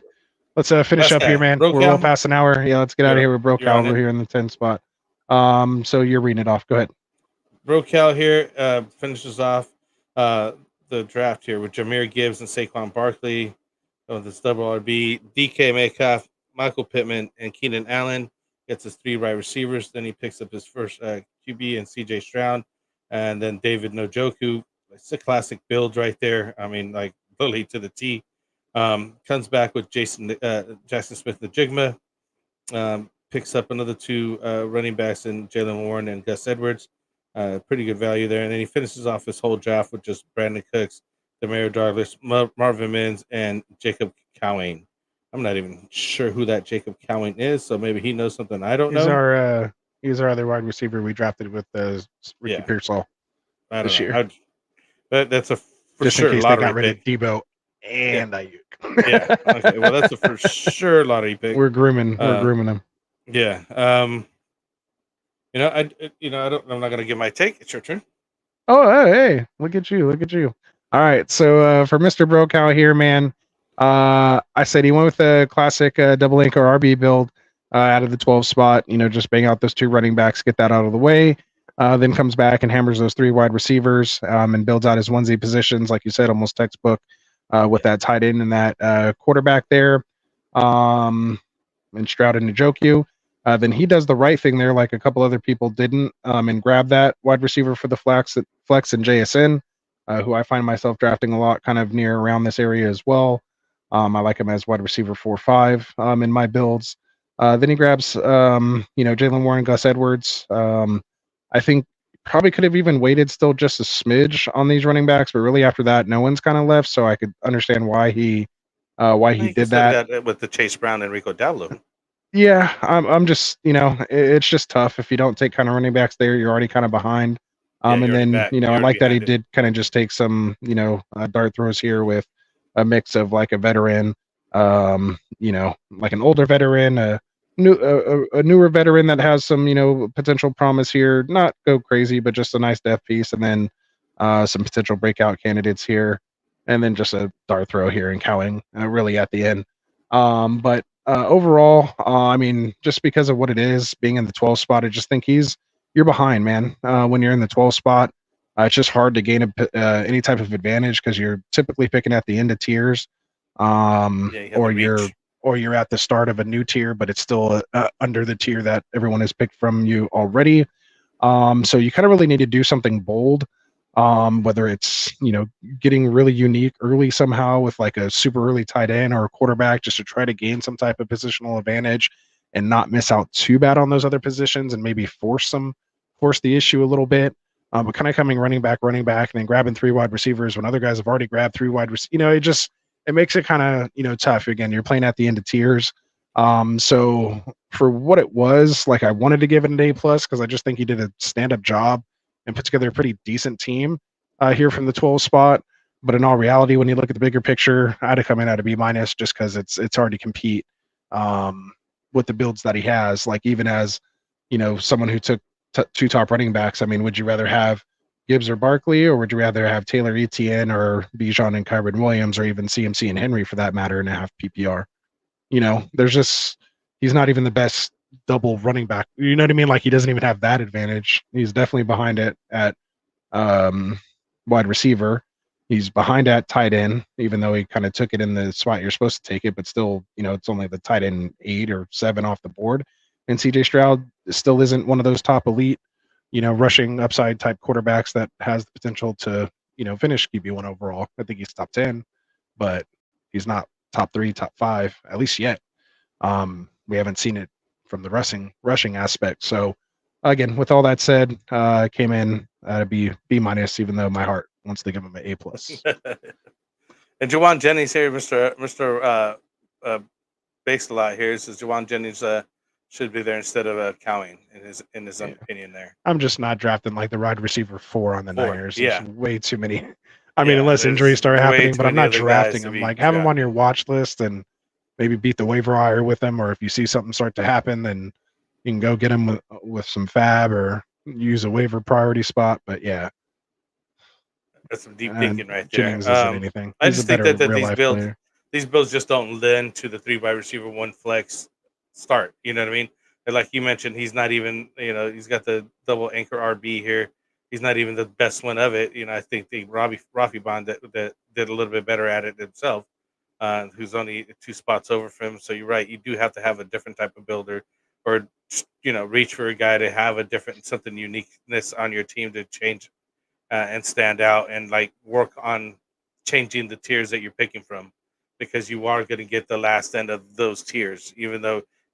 let's finish up here, man. We're well past an hour. Yeah, let's get out of here with Brocal over here in the 10 spot. So you're reading it off. Go ahead. Brocal here finishes off the draft here with Jahmyr Gibbs and Saquon Barkley with this double RB, DK Metcalf, Michael Pittman, and Keenan Allen. Gets his 3 wide receivers. Then he picks up his first QB and CJ Stroud, and then David Njoku. It's a classic build right there. I mean, like literally to the T. Comes back with Jackson Smith-Njigba. Picks up another 2 running backs in Jalen Warren and Gus Edwards. Pretty good value there. And then he finishes off his whole draft with just Brandon Cooks, Demario Douglas, Marvin Mims, and Jacob Cowing. I'm not even sure who that Jacob Cowing is, so maybe he knows something I don't know. He's our other wide receiver we drafted with Ricky Pearsall this year. That's a for just sure in case lottery they got rid pick. of Debo and Ayuk. Yeah. Okay. Well, that's a for sure lottery pick. We're grooming them. Yeah. I'm not gonna give my take. It's your turn. Oh, hey, look at you. All right. So for Mr. Brocal here, man. I said he went with a classic double anchor RB build out of the 12 spot, just bang out those 2 running backs, get that out of the way, then comes back and hammers those 3 wide receivers and builds out his onesie positions, like you said, almost textbook with that tight end and that quarterback there, and Stroud and Njoku. Then he does the right thing there, like a couple other people didn't, and grab that wide receiver for the flex and JSN, who I find myself drafting a lot kind of near around this area as well. I like him as wide receiver 4-5 in my builds. Then he grabs, Jalen Warren, Gus Edwards. I think probably could have even waited still just a smidge on these running backs, but really after that, no one's kind of left, so I could understand why he did that with the Chase Brown and Rico Dowdle. Yeah, I'm just, it's just tough if you don't take kind of running backs there. You're already kind of behind. And then, I like that he did kind of just take some, dart throws here with a mix of like a veteran like an older veteran, a newer veteran that has some, potential promise here. Not go crazy, but just a nice depth piece, and then some potential breakout candidates here, and then just a dart throw here and cowing really at the end. But overall, I mean, just because of what it is, being in the 12 spot, I just think you're behind, man. When you're in the 12 spot, it's just hard to gain any type of advantage because you're typically picking at the end of tiers, You have or the reach. you're at the start of a new tier, but it's still under the tier that everyone has picked from you already. So you kind of really need to do something bold, whether it's getting really unique early somehow with like a super early tight end or a quarterback, just to try to gain some type of positional advantage and not miss out too bad on those other positions, and maybe force the issue a little bit. But kind of coming running back, and then grabbing 3 wide receivers when other guys have already grabbed 3 wide receivers. It makes it kind of tough. Again, you're playing at the end of tiers. So for what it was, like, I wanted to give it an A+ because I just think he did a stand-up job and put together a pretty decent team here from the 12 spot. But in all reality, when you look at the bigger picture, I'd have come in at a B- just because it's hard to compete with the builds that he has. Like, even as someone who took 2 top running backs, I mean, would you rather have Gibbs or Barkley, or would you rather have Taylor Etienne or Bijan and Kyron Williams, or even CMC and Henry for that matter in a half PPR? He's not even the best double running back. You know what I mean? Like, he doesn't even have that advantage. He's definitely behind it at wide receiver. He's behind at tight end, even though he kind of took it in the spot you're supposed to take it, but still, it's only the tight end 8 or 7 off the board. And CJ Stroud still isn't one of those top elite, rushing upside type quarterbacks that has the potential to, finish QB1 overall. I think he's top 10, but he's not top 3, top 5, at least yet. We haven't seen it from the rushing aspect. So again, with all that said, came in at a B-, even though my heart wants to give him an A+. And Jawan Jennings here, Mr. Based a lot here, says Jawan Jennings should be there instead of Cowing in his own opinion there. I'm just not drafting like the wide receiver 4 on the Niners. Yeah. There's way too many. I mean, unless injuries start happening, but I'm not drafting them. Like, have them on your watch list and maybe beat the waiver wire with them, or if you see something start to happen, then you can go get them with some fab or use a waiver priority spot. But yeah, that's some deep thinking right there. Jennings isn't anything. I just think that these builds just don't lend to the 3 wide receiver 1 flex start. You know what I mean? And like you mentioned, he's not even, he's got the double anchor RB here. He's not even the best one of it. I think the Rafi Bond that did a little bit better at it himself, who's only 2 spots over from him. So you're right. You do have to have a different type of builder, or reach for a guy to have a different something uniqueness on your team to change and stand out, and like work on changing the tiers that you're picking from, because you are going to get the last end of those tiers,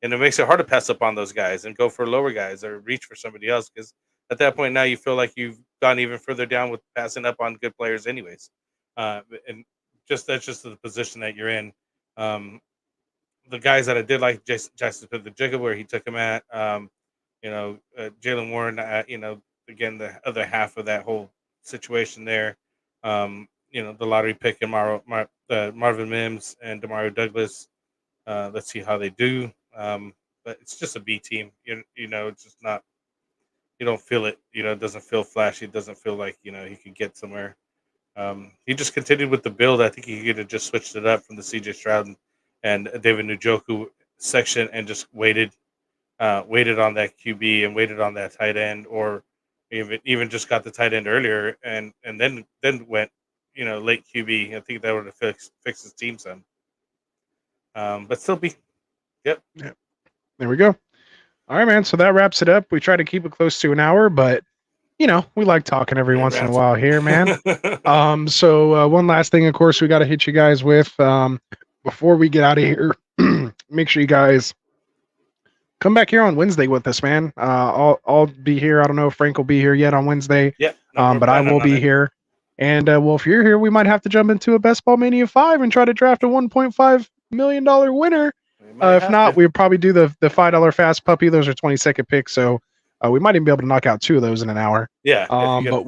and it makes it hard to pass up on those guys and go for lower guys or reach for somebody else, because at that point now you feel like you've gone even further down with passing up on good players anyways. And that's just the position that you're in. The guys that I did like, Jackson Smith-Njigba, where he took him at, Jalen Warren, again, the other half of that whole situation there. The lottery pick in Marvin Mims and Demario Douglas. Let's see how they do. But it's just a B team. It's just not. You don't feel it. It doesn't feel flashy. It doesn't feel like he could get somewhere. He just continued with the build. I think he could have just switched it up from the CJ Stroud and David Njoku section and just waited on that QB and waited on that tight end, or even just got the tight end earlier and then went late QB. I think that would have fixed his team some. But still be. Yep. There we go. All right, man. So that wraps it up. We try to keep it close to an hour, but we like talking every once in a while here, man. So one last thing, of course, we got to hit you guys with before we get out of here. Make sure you guys come back here on Wednesday with us, man. I'll be here. I don't know if Frank will be here yet on Wednesday. Yeah. But I will be here. And well, if you're here, we might have to jump into a Best Ball Mania 5 and try to draft a $1.5 million winner. If not, we'll probably do the $5 fast puppy. Those are 20-second picks, so we might even be able to knock out 2 of those in an hour. Yeah. But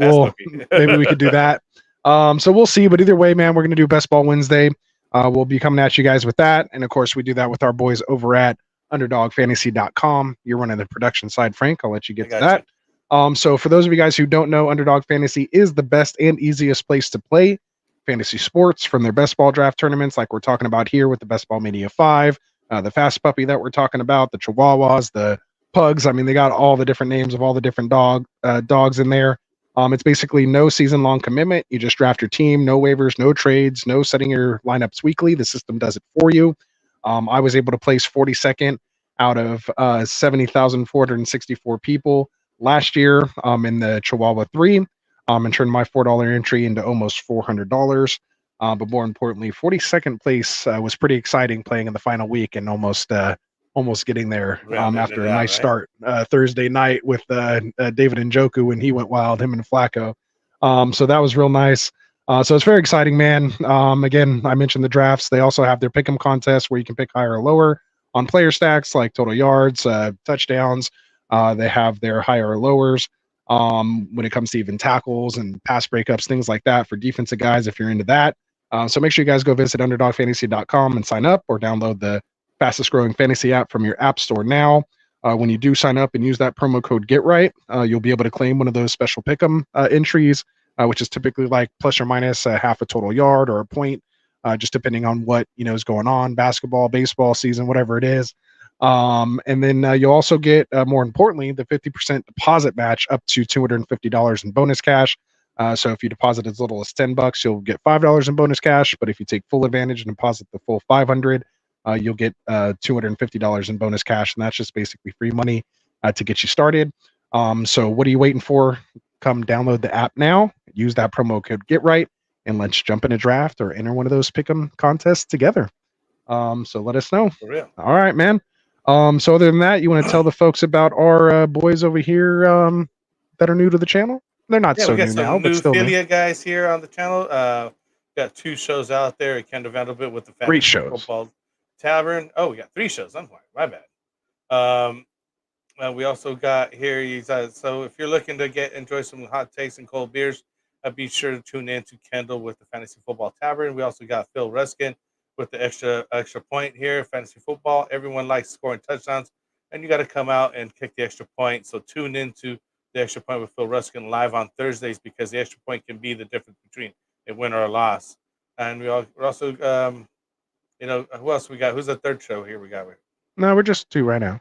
maybe we could do that. So we'll see. But either way, man, we're gonna do Best Ball Wednesday. We'll be coming at you guys with that. And of course, we do that with our boys over at underdogfantasy.com. You're running the production side, Frank. I'll let you get to that. So for those of you guys who don't know, Underdog Fantasy is the best and easiest place to play fantasy sports, from their best ball draft tournaments like we're talking about here with the Best Ball Mania 5, the Fast Puppy that we're talking about, the Chihuahuas, the Pugs. I mean, they got all the different names of all the different dogs in there. It's basically no season-long commitment. You just draft your team, no waivers, no trades, no setting your lineups weekly. The system does it for you. I was able to place 42nd out of 70,464 people last year in the Chihuahua 3, and turned my $4 entry into almost $400. But more importantly, 42nd place was pretty exciting, playing in the final week and almost getting there after a nice start Thursday night with David Njoku when he went wild, him and Flacco. So that was real nice. So it's very exciting, man. Again, I mentioned the drafts. They also have their pick'em contest where you can pick higher or lower on player stacks like total yards, touchdowns. They have their higher or lowers when it comes to even tackles and pass breakups, things like that for defensive guys if you're into that. So make sure you guys go visit underdogfantasy.com and sign up, or download the fastest growing fantasy app from your app store now. When you do sign up and use that promo code GetRight, you'll be able to claim one of those special pick'em entries, which is typically like plus or minus half a total yard or a point, just depending on what is going on, basketball, baseball season, whatever it is. And then you'll also get, more importantly, the 50% deposit match up to $250 in bonus cash. So if you deposit as little as $10, you'll get $5 in bonus cash. But if you take full advantage and deposit the full $500, you'll get $250 in bonus cash. And that's just basically free money to get you started. So what are you waiting for? Come download the app now, use that promo code GetRight, and let's jump in a draft or enter one of those pick'em contests together. So let us know. For real. All right, man. So other than that, you want to tell the folks about our boys over here that are new to the channel? They're not so new now, but still new. Affiliate guys here on the channel. Got 2 shows out there at Kendall Vanderbilt with the Great shows. Football Tavern. Oh, we got 3 shows. I'm sorry, my bad. We also got here. So if you're looking to enjoy some hot takes and cold beers, be sure to tune in to Kendall with the Fantasy Football Tavern. We also got Phil Ruskin with the extra point here, fantasy football. Everyone likes scoring touchdowns, and you got to come out and kick the extra point. So tune into the extra point with Phil Ruskin live on Thursdays, because the extra point can be the difference between a win or a loss. And we're also, who else we got? Who's the third show here we got? No, we're just 2 right now.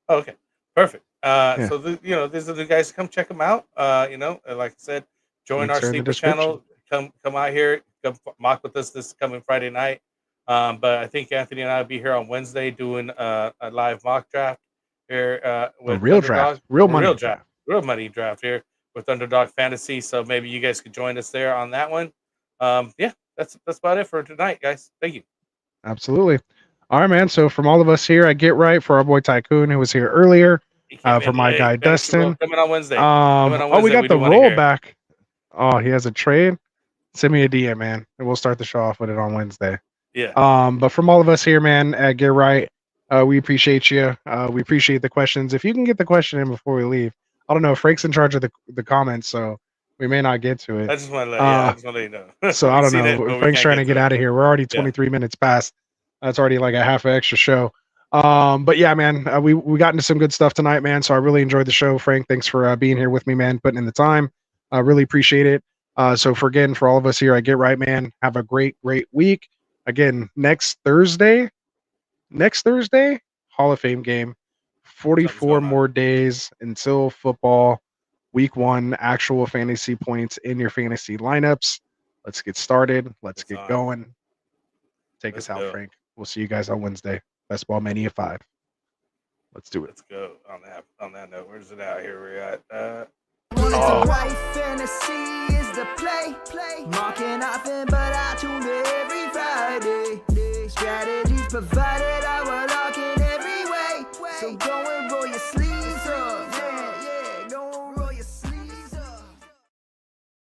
Oh, okay, perfect. So these are the guys. Come check them out. Like I said, join our sleeper channel. Come out here. Come mock with us this coming Friday night. But I think Anthony and I will be here on Wednesday doing a live mock draft here with real draft, real money draft here with Underdog Fantasy. So maybe you guys could join us there on that one. That's about it for tonight, guys. Thank you. Absolutely. All right, man. So from all of us here at Get Right, for our boy Tycoon who was here earlier, for my guy Dustin, coming on Wednesday. We got the rollback. Oh, he has a trade. Send me a DM, man, and we'll start the show off with it on Wednesday. Yeah. But from all of us here, man, at Get Right, we appreciate you. We appreciate the questions. If you can get the question in before we leave, I don't know. Frank's in charge of the comments, so we may not get to it. I just want to let you know. So I don't know. Frank's trying to get out of here. We're already 23 minutes past. That's already like a half an extra show. But yeah, man, we got into some good stuff tonight, man. So I really enjoyed the show. Frank, thanks for being here with me, man, putting in the time. I really appreciate it. So for all of us here at Get Right, man, have a great week. Again, next Thursday, Hall of Fame game. 44 more days until football. Week 1, actual fantasy points in your fantasy lineups. Let's get started. Let's get going. Take us out, Frank. We'll see you guys on Wednesday. Best Ball Mania 5. Let's do it. Let's go on that note. Where's it out? Here we're at. Fantasy is the play. Marking nothing, but I tune in every Friday. Strategies provided, I will lock in every way. So go